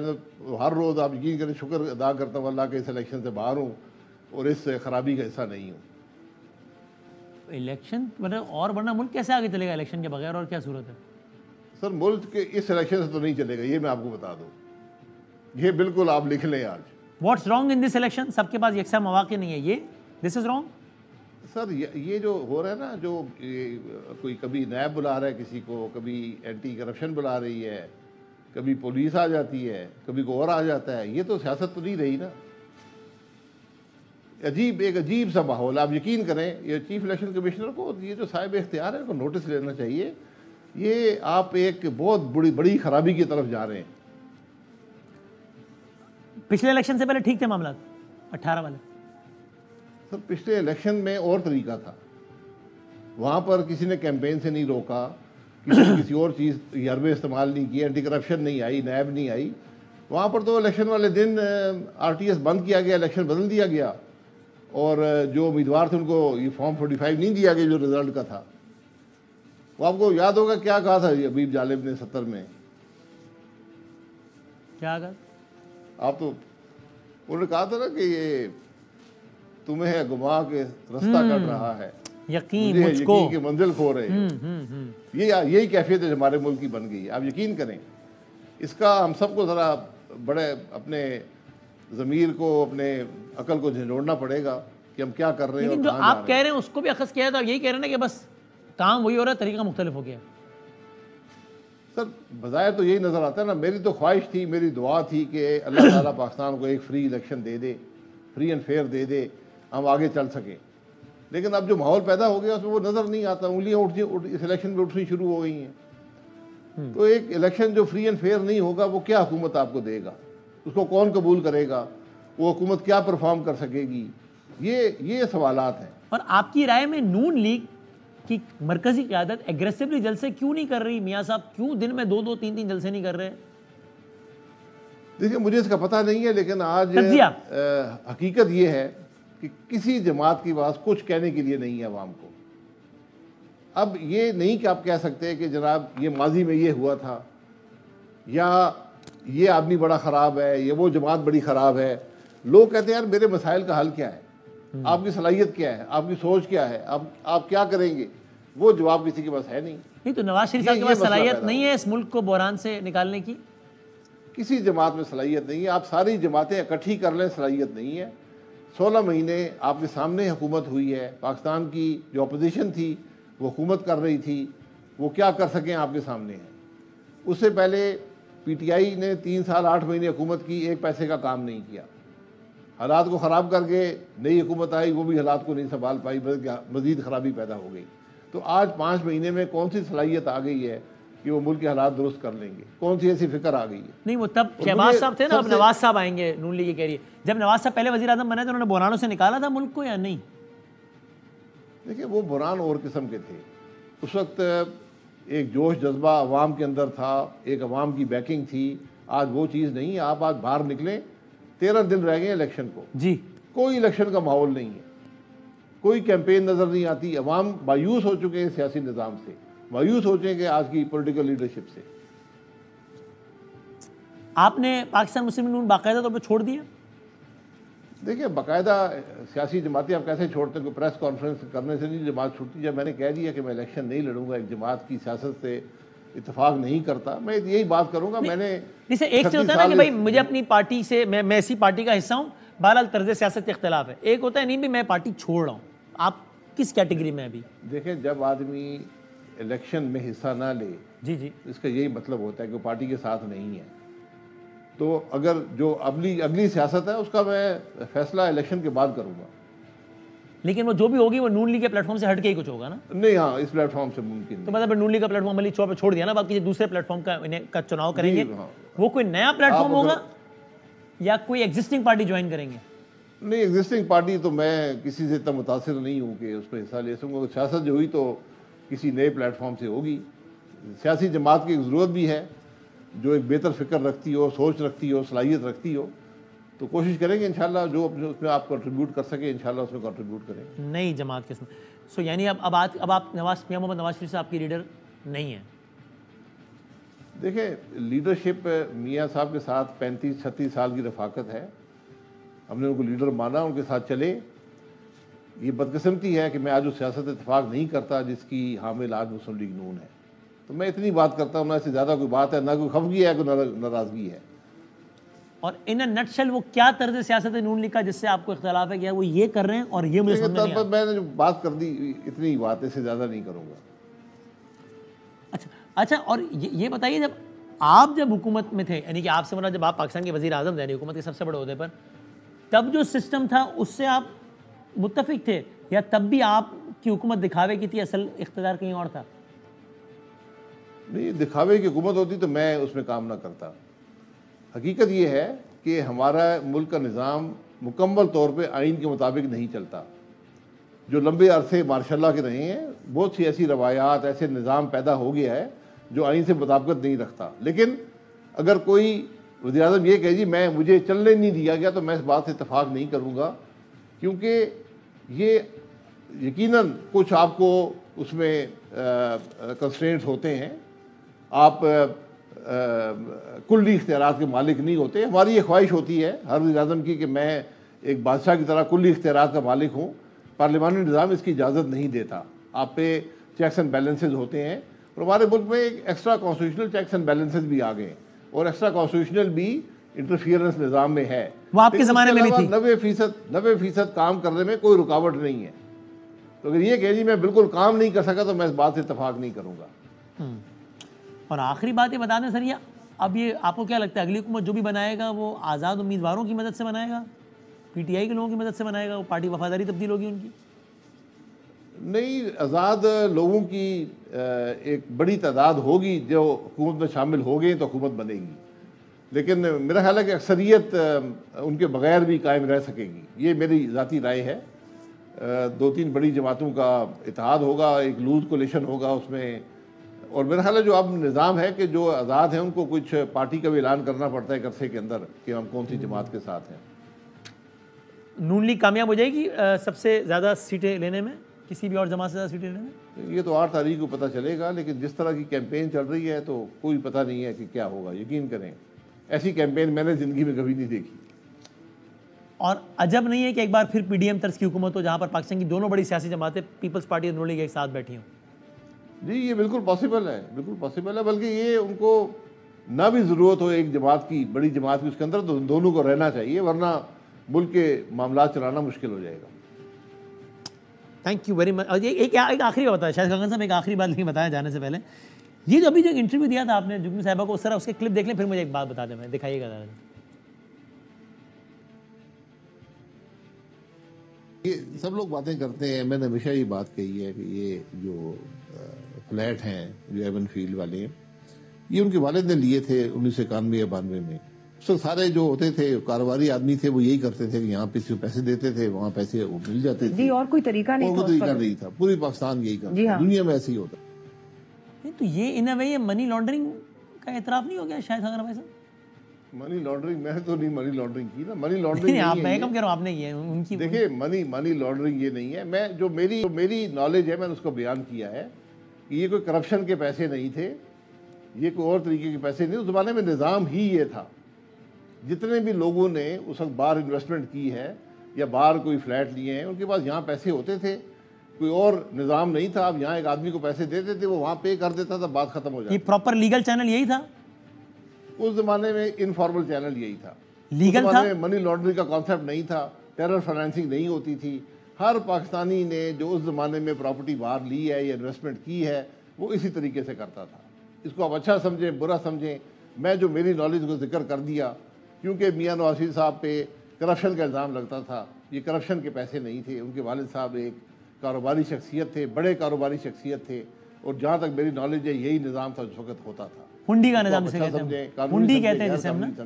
ہر روز آپ یقین کریں شکر ادا کرتا ہوں اللہ کے اس الیکشن سے باہر ہوں اور اس خرابی کا حصہ نہیں ہوں. الیکشن اور ورنہ ملک کیسے آگے چلے گا الیکشن کے بغیر، اور کیا صورت ہے؟ سر ملک کے اس الیکشن سے تو نہیں چلے گا، یہ میں آپ کو بتا دوں، یہ بالکل آپ لکھ لیں آج. What's wrong in this election? سب کے پاس یکساں مواقع نہیں ہے، یہ دس از رانگ. سر یہ جو ہو رہا ہے نا، جو کوئی کبھی نیب بلا رہا ہے کسی کو، کبھی اینٹی کرپشن بلا رہی ہے، کبھی پولیس آ جاتی ہے، کبھی کوئی اور آ جاتا ہے، یہ تو سیاست تو نہیں رہی نا. ایک عجیب سا ماحول. آپ یقین کریں یہ چیف الیکشن کمشنر کو، یہ جو صاحب اختیار ہے ان کو نوٹس لینا چاہیے. یہ آپ ایک بہت بڑی خرابی کی طرف جا رہے ہیں. پچھلے الیکشن سے پہلے ٹھیک تھے معاملات 18 والے؟ سر پچھلے الیکشن میں اور طریقہ تھا، وہاں پر کسی نے کیمپین سے نہیں روکا، کسی اور چیز حربے استعمال نہیں کیے، اینٹی کرپشن نہیں آئی، نیب نہیں آئی. وہاں پر تو الیکشن والے دن آر ٹی ایس بند کیا گیا، الیکشن بدل دیا گیا، اور جو امیدوار تھے ان کو یہ فارم 45 نہیں دیا گیا جو رزلٹ کا تھا. وہ آپ کو یاد ہوگا کیا کہا تھا حبیب جالب نے 70 میں؟ کیا کہا؟ آپ تو انہوں نے کہا تھا نا کہ یہ تمہیں ہے گما کے رستہ کٹ رہا ہے، یقین مجھ کو کی منزل کھو رہے ہو. یہی کیفیت ہے ہمارے ملک کی بن گئی. آپ یقین کریں اس کا ہم سب کو ذرا بڑے اپنے ضمیر کو، اپنے عقل کو جھنجھوڑنا پڑے گا کہ ہم کیا کر رہے ہیں. لیکن جو آپ کہہ رہے ہیں اس کو بھی اخذ کیا ہے تو آپ یہی کہہ رہے ہیں کہ بس کام وہی ہو رہا ہے، طریقہ مختلف ہو گیا. سر بظاہر تو یہی نظر آتا ہے نا. میری تو خواہش تھی، میری دعا تھی کہ اللہ تعالیٰ پاکستان کو ایک فری الیکشن دے دے، فری اینڈ فیئر دے دے، ہم آگے چل سکیں. لیکن اب جو ماحول پیدا ہو گیا اس میں وہ نظر نہیں آتا. انگلیاں اس الیکشن میں اٹھنی شروع ہو گئی ہیں. تو ایک الیکشن جو فری اینڈ فیئر نہیں ہوگا وہ کیا حکومت آپ کو دے گا؟ اس کو کون قبول کرے گا؟ وہ حکومت کیا پرفارم کر سکے گی؟ یہ سوالات ہیں. اور آپ کی رائے میں نون لیگ کی مرکزی قیادت ایگریسولی جلسے کیوں نہیں کر رہی؟ میاں صاحب کیوں دن میں 2-2 3-3 جلسے نہیں کر رہے؟ دیکھیں مجھے اس کا پتہ نہیں ہے، لیکن آج حقیقت یہ ہے کہ کسی جماعت کی بات کچھ کہنے کے لیے نہیں ہے عوام کو. اب یہ نہیں کہ آپ کہہ سکتے کہ جناب یہ ماضی میں یہ ہوا تھا، یا یہ آدمی بڑا خراب ہے، یا وہ جماعت بڑی خراب ہے. لوگ کہتے ہیں یار میرے مسائل کا حل کیا ہے، آپ کی صلاحیت کیا ہے، آپ کی سوچ کیا ہے، آپ کیا کریں گے؟ وہ جواب کسی کے پاس ہے نہیں. تو نواز شریف صاحب کے پاس صلاحیت نہیں ہے اس ملک کو بحران سے نکالنے کی؟ کسی جماعت میں صلاحیت نہیں ہے. آپ ساری جماعتیں اکٹھی کر لیں، صلاحیت نہیں ہے. 16 مہینے آپ کے سامنے حکومت ہوئی ہے. پاکستان کی جو اپوزیشن تھی وہ حکومت کر رہی تھی، وہ کیا کر سکیں آپ کے سامنے ہے. اس سے پہلے پی ٹی آئی نے 3 سال 8 مہینے حکومت کی، ایک پیسے کا کام نہیں کیا. حالات کو خراب کر کے نئی حکومت آئی، وہ بھی حالات کو نہیں سنبھال پائی، بلکہ مزید خرابی پیدا ہو گئی. تو آج 5 مہینے میں کون سی صلاحیت آ گئی ہے کہ وہ ملک کے حالات درست کر لیں گے؟ کون سی ایسی فکر آ گئی ہے؟ نہیں وہ تب شہباز صاحب تھے نا، اب نواز صاحب آئیں گے. نون لیگ کہہ رہی ہے جب نواز صاحب پہلے وزیر اعظم بنے تو انہوں نے بحرانوں سے نکالا تھا ملک کو یا نہیں؟ دیکھیں وہ بحران اور قسم کے تھے. اس وقت ایک جوش جذبہ عوام کے اندر تھا، ایک عوام کی بیکنگ تھی. آج وہ چیز نہیں ہے. آپ آج باہر نکلیں، 13 دن رہ گئے الیکشن کو، جی کوئی الیکشن کا ماحول نہیں ہے، کوئی کیمپین نظر نہیں آتی. عوام مایوس ہو چکے ہیں سیاسی نظام سے، مایوس ہو چکے ہیں آج کی پولیٹیکل لیڈرشپ سے. آپ نے پاکستان مسلم نون باقاعدہ طور پہ چھوڑ دیا؟ دیکھیں باقاعدہ سیاسی جماعتیں آپ کیسے چھوڑتے ہیں؟ کوئی پریس کانفرنس کرنے سے نہیں جماعت چھوٹتی. جب میں نے کہہ دیا کہ میں الیکشن نہیں لڑوں گا، ایک جماعت کی سیاست سے اتفاق نہیں کرتا، میں یہی بات کروں گا. میں نے ایک سے ہوتا ہے نا کہ بھائی مجھے اپنی پارٹی سے، میں ایسی پارٹی کا حصہ ہوں، بہرحال طرز سیاست کے اختلاف ہے. ایک ہوتا ہے نہیں بھی میں پارٹی چھوڑ رہا ہوں. آپ کس کیٹیگری میں ابھی؟ دیکھیں جب آدمی الیکشن میں حصہ نہ لے جی جی، اس کا یہی مطلب ہوتا ہے کہ وہ پارٹی کے ساتھ نہیں ہے. تو اگر جو اگلی سیاست ہے اس کا میں فیصلہ الیکشن کے بعد کروں گا. لیکن وہ جو بھی ہوگی وہ نون لیگ کے پلیٹ فارم سے ہٹ کے ہی کچھ ہوگا نا؟ نہیں، ہاں اس پلیٹ فارم سے ممکن. تو مطلب نون لیگ کا پلیٹ فارم عملی طور پہ چھوڑ دیا نا، باقی دوسرے پلیٹ فارم کا چناؤ کریں گے. وہ کوئی نیا پلیٹ فارم ہوگا یا کوئی ایگزسٹنگ پارٹی جوائن کریں گے؟ نہیں، ایگزسٹنگ پارٹی تو میں کسی سے اتنا متاثر نہیں ہوں کہ اس پہ حصہ لے سکوں. سیاست جو ہوئی تو کسی نئے پلیٹ فارم سے ہوگی. سیاسی جماعت کی ایک ضرورت بھی ہے جو ایک بہتر فکر رکھتی ہو، سوچ رکھتی ہو، صلاحیت رکھتی ہو. تو کوشش کریں گے انشاءاللہ جو اس میں آپ کنٹریبیوٹ کر سکیں انشاءاللہ اس میں کنٹریبیوٹ کریں. نئی جماعت کے سو یعنی اب آپ میاں محمد نواز شریف صاحب کی لیڈر نہیں ہیں؟ دیکھیں، لیڈرشپ میاں صاحب کے ساتھ 35-36 سال کی رفاقت ہے. ہم نے ان کو لیڈر مانا، ان کے ساتھ چلے. یہ بدقسمتی ہے کہ میں آج اس سیاست اتفاق نہیں کرتا جس کی حامل آج مسلم لیگ نون ہے. تو میں اتنی بات کرتا ہوں، نہ اس سے زیادہ کوئی بات ہے، نہ کوئی خفگی ہے، کوئی ناراضگی ہے. اور ان نٹ شیل وہ کیا طرز سیاست ہے نون لیگ کا جس سے آپ کو اختلاف ہے کہ وہ یہ کر رہے ہیں اور یہ مجھے سمجھ نہیں آتا؟ میں نے جو بات کر دی اتنی ہی بات ہے، اس سے زیادہ نہیں کروں گا. اچھا اور یہ بتائیے جب حکومت میں تھے، یعنی کہ آپ سے مراد جب آپ پاکستان کے وزیر اعظم تھے حکومت کے سب سے بڑے عہدے پر، تب جو سسٹم تھا اس سے آپ متفق تھے یا تب بھی آپ کی حکومت دکھاوے کی تھی، اصل اقتدار کہیں اور تھا؟ نہیں، دکھاوے کی حکومت ہوتی تو میں اس میں کام نہ کرتا. حقیقت یہ ہے کہ ہمارا ملک کا نظام مکمل طور پہ آئین کے مطابق نہیں چلتا. جو لمبے عرصے ماشاءاللہ کے رہے ہیں، بہت سی ایسی روایات، ایسے نظام پیدا ہو گیا ہے جو آئین سے مطابقت نہیں رکھتا. لیکن اگر کوئی وزیر اعظم یہ کہے جی مجھے چلنے نہیں دیا گیا، تو میں اس بات سے اتفاق نہیں کروں گا. کیونکہ یہ یقیناً کچھ آپ کو اس میں کنسٹرینٹس ہوتے ہیں. آپ کلی اختیارات کے مالک نہیں ہوتے. ہماری یہ خواہش ہوتی ہے ہر وزیر اعظم کی کہ میں ایک بادشاہ کی طرح کلی اختیارات کا مالک ہوں. پارلیمانی نظام اس کی اجازت نہیں دیتا. آپ پہ چیکس اینڈ بیلنسز ہوتے ہیں، اور ہمارے ملک میں ایک extra constitutional checks and balances بھی آ گئے ہیں، اور ایکسٹرا کانسٹیٹیوشنل بھی انٹرفیئرنس نظام میں ہے. وہ آپ کے زمانے میں بھی تھی. 90% کام کرنے میں کوئی رکاوٹ نہیں ہے. تو اگر یہ کہ جی میں بالکل کام نہیں کر سکا تو میں اس بات سے اتفاق نہیں کروں گا. اور آخری بات یہ بتا دیں سر، اب یہ آپ کو کیا لگتا ہے اگلی حکومت جو بھی بنائے گا وہ آزاد امیدواروں کی مدد سے بنائے گا، پی ٹی آئی کے لوگوں کی مدد سے بنائے گا، وہ پارٹی وفاداری تبدیل ہوگی ان کی؟ نہیں، آزاد لوگوں کی ایک بڑی تعداد ہوگی جو حکومت میں شامل ہو گئے تو حکومت بنے گی. لیکن میرا خیال ہے کہ اکثریت ان کے بغیر بھی قائم رہ سکے گی. یہ میری ذاتی رائے ہے. 2-3 بڑی جماعتوں کا اتحاد ہوگا، ایک لوز کولیشن ہوگا اس میں. اور میرا خیال ہے جو اب نظام ہے کہ جو آزاد ہیں ان کو کچھ پارٹی کا بھی اعلان کرنا پڑتا ہے عرصے کے اندر کہ ہم کون سی جماعت کے ساتھ ہیں. نون لیگ کامیاب ہو جائے گی سب سے زیادہ سیٹیں لینے میں، کسی بھی اور جماعت سے زیادہ سیٹیں لینے میں؟ یہ تو 8 تاریخ کو پتہ چلے گا. لیکن جس طرح کی کیمپین چل رہی ہے تو کوئی پتہ نہیں ہے کہ کیا ہوگا. یقین کریں ایسی کیمپین میں نے زندگی میں کبھی نہیں دیکھی. اور عجب نہیں ہے کہ ایک بار پھر پی ڈی ایم طرز کی حکومت ہو جہاں پر پاکستان کی دونوں بڑی سیاسی جماعتیں پیپلز پارٹی اور نون لیگ ایک ساتھ بیٹھی ہوں. جی یہ بالکل پاسبل ہے، بالکل پاسبل ہے. بلکہ یہ ان کو نہ بھی ضرورت ہو ایک جماعت کی، بڑی جماعت کی، اس کے اندر تو دونوں کو رہنا چاہیے، ورنہ ملک کے معاملات چلانا مشکل ہو جائے گا. Thank you very much. اور ایک آخری بات ہے شاید خاقان صاحب، ایک آخری بات لیکن بتایا جانے سے پہلے، یہ جو ابھی جو انٹرویو دیا تھا آپ نے جگنی صاحبہ کو، اس طرح اس کے کلپ دیکھ لیں پھر مجھے ایک بات بتا دیں. میں دکھائیے گا ذرا. یہ سب لوگ باتیں کرتے ہیں، میں نے ہمیشہ یہ بات کہی ہے کہ یہ جو فلیٹ ہیں جو ایون فیلڈ والے ہیں، یہ ان کے والد نے لیے تھے 1991 یا 92 میں. اس وقت سارے جو ہوتے تھے کاروباری آدمی تھے وہ یہی کرتے تھے کہ یہاں پہ پیسے دیتے تھے، وہاں پیسے وہ مل جاتے تھے. جی اور کوئی طریقہ نہیں تھا. کوئی طریقہ نہیں تھا. پوری پاکستان یہی کرتا، دنیا میں ایسے ہی ہوتا. تو یہ ان اے وے یہ منی لانڈرنگ کا اعتراف نہیں ہو گیا شاید خاقان بھائی صاحب؟ منی لانڈرنگ میں تو نہیں منی لانڈرنگ کی نا. منی لانڈرنگ آپ میں کم کہہ رہا ہوں، آپ نے یہ ان کی. دیکھیں منی لانڈرنگ یہ نہیں ہے. میں جو میری نالج ہے میں نے اس کو بیان کیا ہے کہ یہ کوئی کرپشن کے پیسے نہیں تھے، یہ کوئی اور طریقے کے پیسے نہیں. اس زمانے میں نظام ہی یہ تھا. جتنے بھی لوگوں نے اس وقت باہر انویسٹمنٹ کی ہے یا باہر کوئی فلیٹ لیے ہیں، ان کے پاس یہاں پیسے ہوتے تھے. کوئی اور نظام نہیں تھا. اب یہاں ایک آدمی کو پیسے دیتے تھے، وہ وہاں پے کر دیتا تھا، بات ختم ہو جاتی. یہ پراپر لیگل چینل یہی تھا اس زمانے میں. انفارمل چینل یہی تھا. لیگل تھا. منی لانڈرنگ کا کانسیپٹ نہیں تھا. ٹیرر فائنینسنگ نہیں ہوتی تھی. ہر پاکستانی نے جو اس زمانے میں پراپرٹی باہر لی ہے یا انویسٹمنٹ کی ہے وہ اسی طریقے سے کرتا تھا. اس کو آپ اچھا سمجھیں برا سمجھیں، میں جو میری نالج کو ذکر کر دیا، کیونکہ میاں نواز شریف صاحب پہ کرپشن کا الزام لگتا تھا، یہ کرپشن کے پیسے نہیں تھے، ان کے والد صاحب ایک کاروباری شخصیت تھے، بڑے کاروباری شخصیت تھے، اور جہاں تک میری نالج ہے یہی نظام تھا جس وقت ہوتا تھا۔ ہنڈی کا نظام جسے کہتے ہیں، ہنڈی کہتے ہیں جسے ہم نا،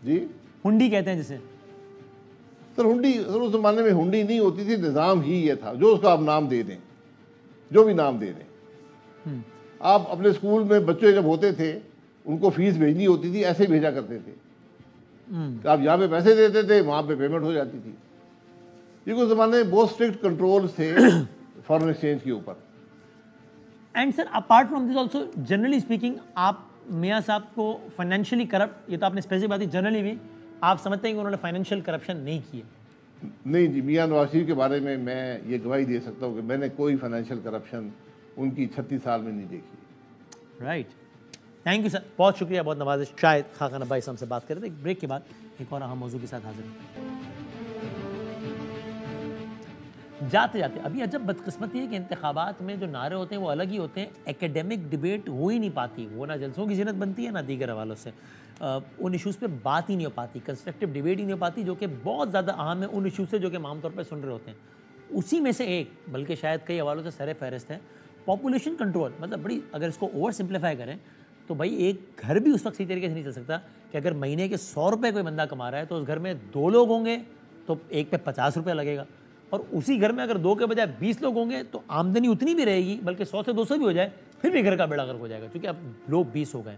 جی ہنڈی کہتے ہیں جسے۔ سر ہنڈی، سر اس زمانے میں ہنڈی نہیں ہوتی تھی، نظام ہی یہ تھا، جو اس کا آپ نام دے دیں، جو بھی نام دے دیں۔ آپ اپنے اسکول میں بچے جب ہوتے تھے ان کو فیس بھیجنی ہوتی تھی، ایسے بھیجا کرتے تھے، آپ یہاں پہ پیسے دیتے تھے وہاں پہ پیمنٹ ہو جاتی تھی، کیونکہ اس زمانے میں بہت اسٹرکٹ کنٹرول تھے فارن ایکسچینج کے اوپر۔ And sir apart from this also generally speaking, آپ میاں صاحب کو فائنینشلی کرپٹ، یہ تو آپ نے اسپیسیفک بات کی، جنرلی بھی آپ سمجھتے ہیں کہ انہوں نے فائنینشیل کرپشن نہیں کی ہے؟ نہیں جی، میاں نواز شریف کے بارے میں یہ گواہی دے سکتا ہوں کہ میں نے کوئی فائنینشیل کرپشن ان کی 36 سال میں نہیں دیکھی۔ رائٹ، تھینک یو سر، بہت شکریہ، بہت نوازش۔ شاید خاقان عباس ہم سے بات کر رہے تھے، ایک بریک کے بعد ایک اور اہم موضوع کے ساتھ حاضر ہیں۔ جاتے جاتے ابھی عجب بدقسمتی ہے کہ انتخابات میں جو نعرے ہوتے ہیں وہ الگ ہی ہوتے ہیں، ایکیڈیمک ڈیبیٹ ہو ہی نہیں پاتی، وہ نہ جلسوں کی زینت بنتی ہے نہ دیگر حوالوں سے، ان ایشوز پہ بات ہی نہیں ہو پاتی، کنسٹرکٹیو ڈیبیٹ ہی نہیں ہو پاتی، جو کہ بہت زیادہ اہم ہے ان ایشوز سے جو کہ ہم عام طور پہ سن رہے ہوتے ہیں۔ اسی میں سے ایک، بلکہ شاید کئی حوالوں سے سر فہرست ہے، پاپولیشن کنٹرول۔ مطلب بڑی اگر اس کو اوور سمپلیفائی کریں تو بھائی ایک گھر بھی اس وقت صحیح طریقے سے نہیں چل سکتا کہ اگر مہینے کے 100 روپے کوئی بندہ کما رہا ہے تو اس گھر میں 2 لوگ ہوں گے تو ایک پہ 50 روپے لگے گا، اور اسی گھر میں اگر 2 کے بجائے 20 لوگ ہوں گے تو آمدنی اتنی بھی رہے گی، بلکہ 100 سے 200 بھی ہو جائے پھر بھی گھر کا بیڑا غرق ہو جائے گا، کیونکہ اب لوگ 20 ہو گئے۔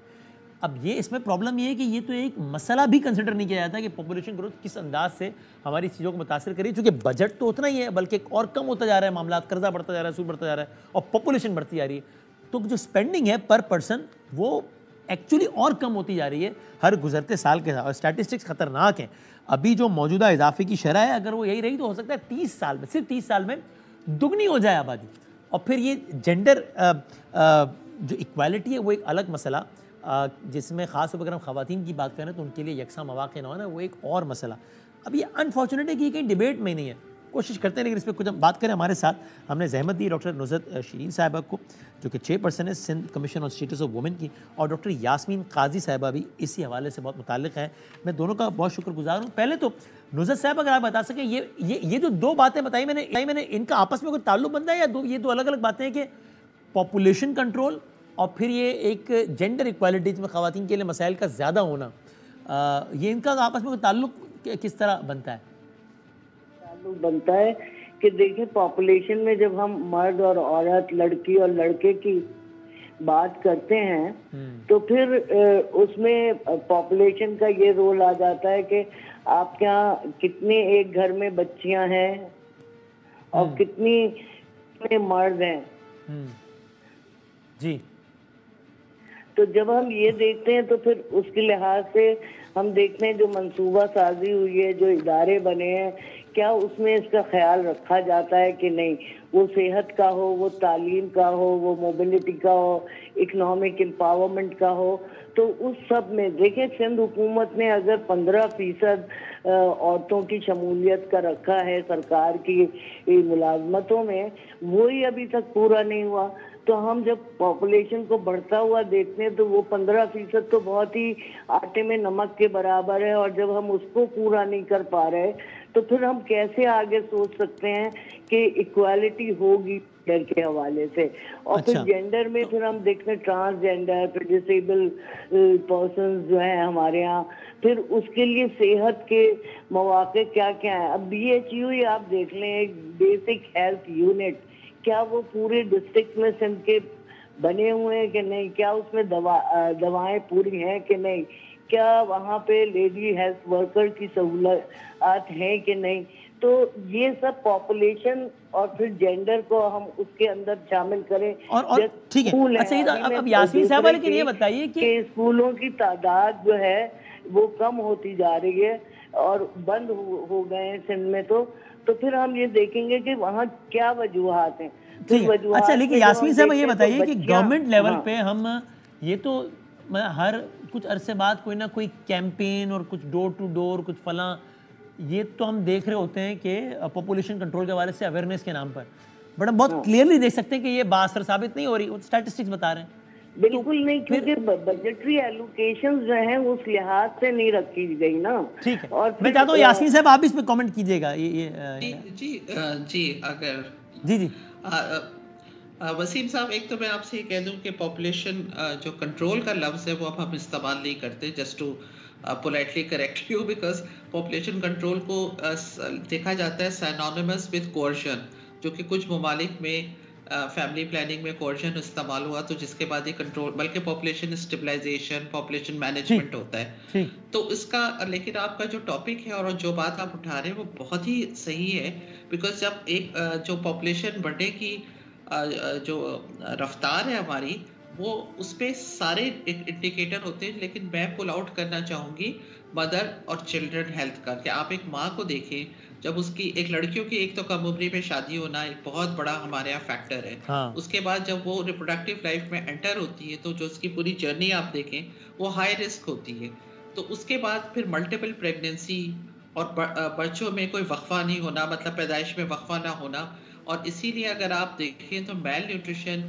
اب یہ اس میں پرابلم یہ ہے کہ یہ تو ایک مسئلہ بھی کنسیڈر نہیں کیا جاتا کہ پاپولیشن گروتھ کس انداز سے ہماری چیزوں کو متاثر کری، چونکہ بجٹ تو اتنا ہی ہے بلکہ اور کم ہوتا جا رہا ہے، معاملات، قرضہ بڑھتا جا رہا ہے، سود بڑھتا جا رہا ہے، اور پاپولیشن بڑھتی جا رہی ہے، تو جو اسپینڈنگ ہے پر پرسن وہ ایکچولی اور کم ہوتی جا رہی ہے ہر گزرتے سال کے ساتھ، اور اسٹیٹسٹکس خطرناک ہیں۔ ابھی جو موجودہ اضافے کی شرح ہے اگر وہ یہی رہی تو ہو سکتا ہے 30 سال میں، صرف 30 سال میں دگنی ہو جائے آبادی۔ اور پھر یہ جینڈر جو ایکویلٹی ہے وہ ایک الگ مسئلہ، جس میں خاص طور پر اگر ہم خواتین کی بات کریں تو ان کے لیے یکساں مواقع نہ ہونا وہ ایک اور مسئلہ۔ اب یہ انفارچونیٹ ہے کہ یہ کہیں ڈیبیٹ میں نہیں ہے، کوشش کرتے ہیں لیکن اس پہ کچھ ہم بات کریں۔ ہمارے ساتھ ہم نے زحمت دی ڈاکٹر نصرت شیرین صاحبہ کو جو کہ چیئرپرسن ہے Sindh commission on status of women کی، اور ڈاکٹر یاسمین قاضی صاحبہ بھی اسی حوالے سے بہت متعلق ہیں، میں دونوں کا بہت شکر گزار ہوں۔ پہلے تو نصرت صاحب اگر آپ بتا سکیں یہ جو 2 باتیں بتائی میں نے ان کا آپس میں کوئی تعلق بنتا ہے یا یہ 2 الگ الگ باتیں ہیں کہ پاپولیشن کنٹرول اور پھر یہ ایک جینڈر ایکویلٹی جس میں خواتین کے لیے مسائل کا زیادہ ہونا، یہ ان کا آپس میں کوئی تعلق کس طرح بنتا ہے؟ تعلق بنتا ہے کہ دیکھیں پاپولیشن میں جب ہم مرد اور عورت، لڑکی اور لڑکے کی بات کرتے ہیں تو پھر اس میں پاپولیشن کا یہ رول آ جاتا ہے کہ آپ کے یہاں کتنے ایک گھر میں بچیاں ہیں اور کتنے مرد ہیں۔ جی، تو جب ہم یہ دیکھتے ہیں تو پھر اس کے لحاظ سے ہم دیکھتے ہیں جو منصوبہ سازی ہوئی ہے، جو ادارے بنے ہیں، کیا اس میں اس کا خیال رکھا جاتا ہے کہ نہیں، وہ صحت کا ہو، وہ تعلیم کا ہو، وہ موبلٹی کا ہو، اکنامک امپاورمنٹ کا ہو۔ تو اس سب میں دیکھیں سندھ حکومت نے اگر 15% عورتوں کی شمولیت کا رکھا ہے سرکار کی ملازمتوں میں، وہی ابھی تک پورا نہیں ہوا۔ تو ہم جب پاپولیشن کو بڑھتا ہوا دیکھتے ہیں تو وہ 15% تو بہت ہی آٹے میں نمک کے برابر ہے، اور جب ہم اس کو پورا نہیں کر پا رہے تو پھر ہم کیسے آگے سوچ سکتے ہیں کہ ایکویلٹی ہوگی جینڈر کے حوالے سے۔ اور پھر جینڈر میں پھر ہم دیکھتے ہیں ٹرانسجینڈر، پھر ڈسیبل پرسنز جو ہیں ہمارے ہاں، پھر اس کے لیے صحت کے مواقع کیا کیا ہیں۔ اب BHU ہی آپ دیکھ لیں، ایک بیسک ہیلتھ یونٹ، کیا وہ پورے ڈسٹرکٹ میں سندھ کے بنے ہوئے ہیں کہ نہیں، کیا اس میں دوائیں پوری ہیں کہ نہیں، کیا وہاں پہ لیڈی ہیلتھ ورکر کی سہولت ہیں کہ نہیں۔ تو یہ سب پاپولیشن اور پھر جینڈر کو ہم اس کے اندر شامل کریں۔ اور ٹھیک ہے، اچھا اب یاسمین صاحبہ لیکن یہ بتائیے کہ اسکولوں کی تعداد جو ہے وہ کم ہوتی جا رہی ہے اور بند ہو گئے ہیں سندھ میں، تو پھر ہم یہ دیکھیں گے کہ وہاں کیا وجوہات ہیں۔ اچھا لیکن یاسمین صاحبہ یہ بتائیے کہ گورنمنٹ لیول پہ ہم یہ تو ہر کچھ عرصے بعد کوئی نہ کوئی کیمپین اور کچھ ڈور ٹو ڈور کچھ فلاں، یہ تو ہم دیکھ رہے ہوتے ہیں کہ پاپولیشن کنٹرول کے حوالے سے اویئرنیس کے نام پر، بٹ ہم بہت کلیئرلی دیکھ سکتے ہیں کہ یہ بااثر ثابت نہیں ہو رہی، وہ اسٹیٹسٹکس بتا رہے ہیں۔ بالکل نہیں، کیونکہ بجٹری ایلوکیشن جو ہیں اس لحاظ سے نہیں رکھی گئی نا. ٹھیک ہے، میں چاہتا ہوں یاسین صاحب آپ اس میں کامنٹ کیجئے گا. جی اگر جی وسیم صاحب، ایک تو میں آپ سے یہ کہہ دوں کہ پاپولیشن جو کنٹرول کا لفظ ہے وہ اب ہم استعمال نہیں کرتے، just to politely correct you, because population control کو دیکھا جاتا ہے synonymous with coercion، جو کہ کچھ ممالک میں فیملی پلاننگ میں coercion استعمال ہوا تو جس کے بعد یہ کنٹرول، بلکہ population stabilization، population management ہوتا ہے. تو اس کا لیکن آپ کا جو ٹاپک ہے اور جو بات آپ اٹھا رہے ہیں وہ بہت ہی صحیح ہے، بیکاز جب ایک جو پاپولیشن بڑھنے کی جو رفتار ہے ہماری، وہ اس پہ سارے انڈیکیٹر ہوتے ہیں، لیکن میں پل آؤٹ کرنا چاہوں گی مدر اور چلڈرن ہیلتھ کا، کہ آپ ایک ماں کو دیکھیں جب اس کی ایک لڑکیوں کی ایک تو کم عمری میں شادی ہونا ایک بہت بڑا ہمارے یہاں فیکٹر ہے. اس کے بعد جب وہ ریپروڈکٹیو لائف میں انٹر ہوتی ہے تو جو اس کی پوری جرنی آپ دیکھیں وہ ہائی رسک ہوتی ہے. تو اس کے بعد پھر ملٹیپل پریگننسی اور بچوں میں کوئی وقفہ نہیں ہونا، مطلب پیدائش میں وقفہ نہ ہونا. اور اسی لیے اگر آپ دیکھیں تو میل نیوٹریشن،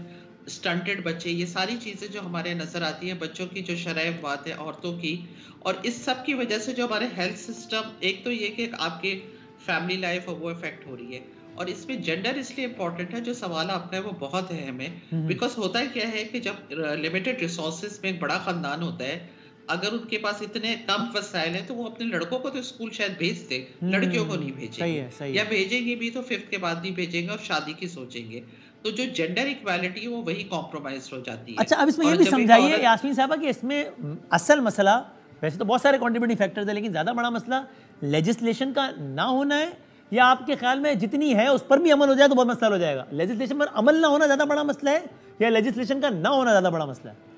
سٹنٹڈ بچے، یہ ساری چیزیں جو ہمارے نظر آتی ہیں، بچوں کی جو شرح بات ہے عورتوں کی، اور اس سب کی وجہ سے جو ہمارے ہیلتھ سسٹم، ایک تو یہ کہ آپ کے فیملی لائف وہ افیکٹ ہو رہی ہے، اور اس میں جینڈر اس لیے امپورٹنٹ ہے، جو سوال آپ کا ہے وہ بہت اہم ہے. بیکاز ہوتا ہے کیا ہے کہ جب لمیٹڈ ریسورسز میں ایک بڑا خاندان ہوتا ہے، اگر ان کے پاس اتنے کم وسائل ہیں تو وہ اپنے لڑکوں کو تو اسکول شاید بھیجتے، لڑکیوں کو نہیں بھیجیں گے، یا بھیجیں گے بھی تو 5th کے بعد نہیں بھیجیں گے اور شادی کی سوچیں گے. تو جو جینڈر ایکویلٹی ہے وہ وہی کمپرومائز ہو جاتی ہے. اچھا، اب اس میں یہ بھی سمجھائیے یاسمین صاحبہ کہ اس میں اصل مسئلہ، ویسے تو بہت سارے کنٹریبیوٹنگ فیکٹرز ہیں، لیکن زیادہ بڑا مسئلہ لیجسلیشن کا نہ ہونا ہے، یا آپ کے خیال میں جتنی ہے اس پر بھی عمل ہو جائے تو بہت مسئلہ ہو جائے گا؟ لیجسلیشن پر عمل نہ ہونا زیادہ بڑا مسئلہ ہے یا لیجسلیشن کا نہ ہونا زیادہ بڑا مسئلہ ہے؟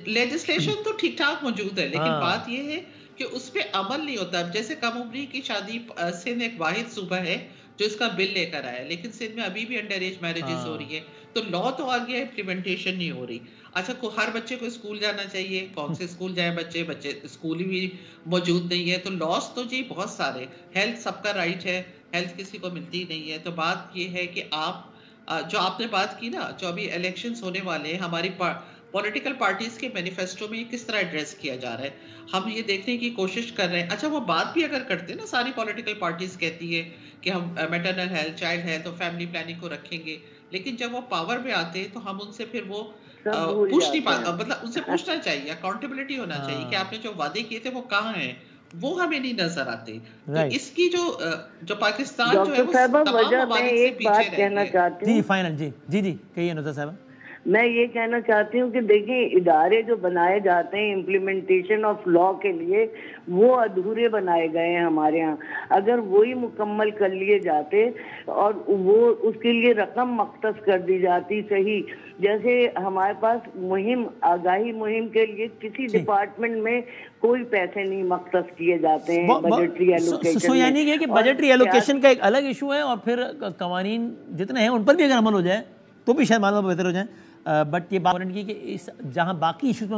لیجسلیشن تو ٹھیک ٹھاک موجود ہے، لیکن بات یہ ہے کہ اس پہ عمل نہیں ہوتا. جیسے کم عمری کی شادی، سندھ ایک واحد صوبہ ہے جو اس کا بل لے کر آیا، لیکن سندھ میں ابھی بھی انڈر ایج میرجز ہو رہی ہے. تو لا تو آ گیا، امپلیمنٹیشن نہیں ہو رہی. اچھا، ہر بچے کو اسکول جانا چاہیے، کون سے اسکول جائیں بچے اسکول بھی موجود نہیں ہے. تو لاس تو جی بہت سارے، ہیلتھ سب کا رائٹ ہے، ہیلتھ کسی کو ملتی نہیں ہے. تو بات یہ ہے کہ آپ جو آپ نے بات کی نا، جو ابھی الیکشنز ہونے والے ہیں، ہماری پولیٹیکل پارٹیز کے مینیفیسٹو میں کس طرح ایڈریس کیا جا رہا ہے، ہم یہ دیکھنے کی کوشش کر رہے ہیں. اچھا، وہ بات بھی اگر کرتے ہیں نا، ساری پولیٹیکل پارٹیز کہتی ہے کہ ہم میٹرنل ہیلتھ، چائلڈ ہیلتھ اور فیملی پلاننگ کو رکھیں گے، لیکن جب وہ پاور میں آتے ہیں تو ہم ان سے پھر وہ پوچھ نہیں پاتے. مطلب ان سے پوچھنا چاہیے، اکاؤنٹیبلٹی ہونا چاہیے کہ آپ نے جو وعدے کیے تھے وہ کہاں ہیں، وہ ہمیں نہیں نظر آتے. تو اس کی جو پاکستان جو ہے وہ تمام ممالک سے پیچھے رہ گئے. جی فائنل، جی کہیے نوزہ صاحبہ. میں یہ کہنا چاہتی ہوں کہ دیکھیں، ادارے جو بنائے جاتے ہیں امپلیمنٹیشن آف لا کے لیے، وہ ادھورے بنائے گئے ہیں ہمارے ہاں. اگر وہی مکمل کر لیے جاتے اور وہ اس کے لیے رقم مختص کر دی جاتی، صحیح جیسے ہمارے پاس آگاہی مہم کے لیے کسی ڈپارٹمنٹ میں کوئی پیسے نہیں مختص کیے جاتے ہیں بجٹری ایلوکیشن. یعنی کہ بجٹری ایلوکیشن کا ایک الگ ایشو ہے، اور پھر قوانین جتنے ہیں ان پر بھی اگر عمل ہو جائے تو بھی شاید معلومات بہتر ہو جائیں. بٹ یہ بات کی کہ جہاں باقی ایشوز میں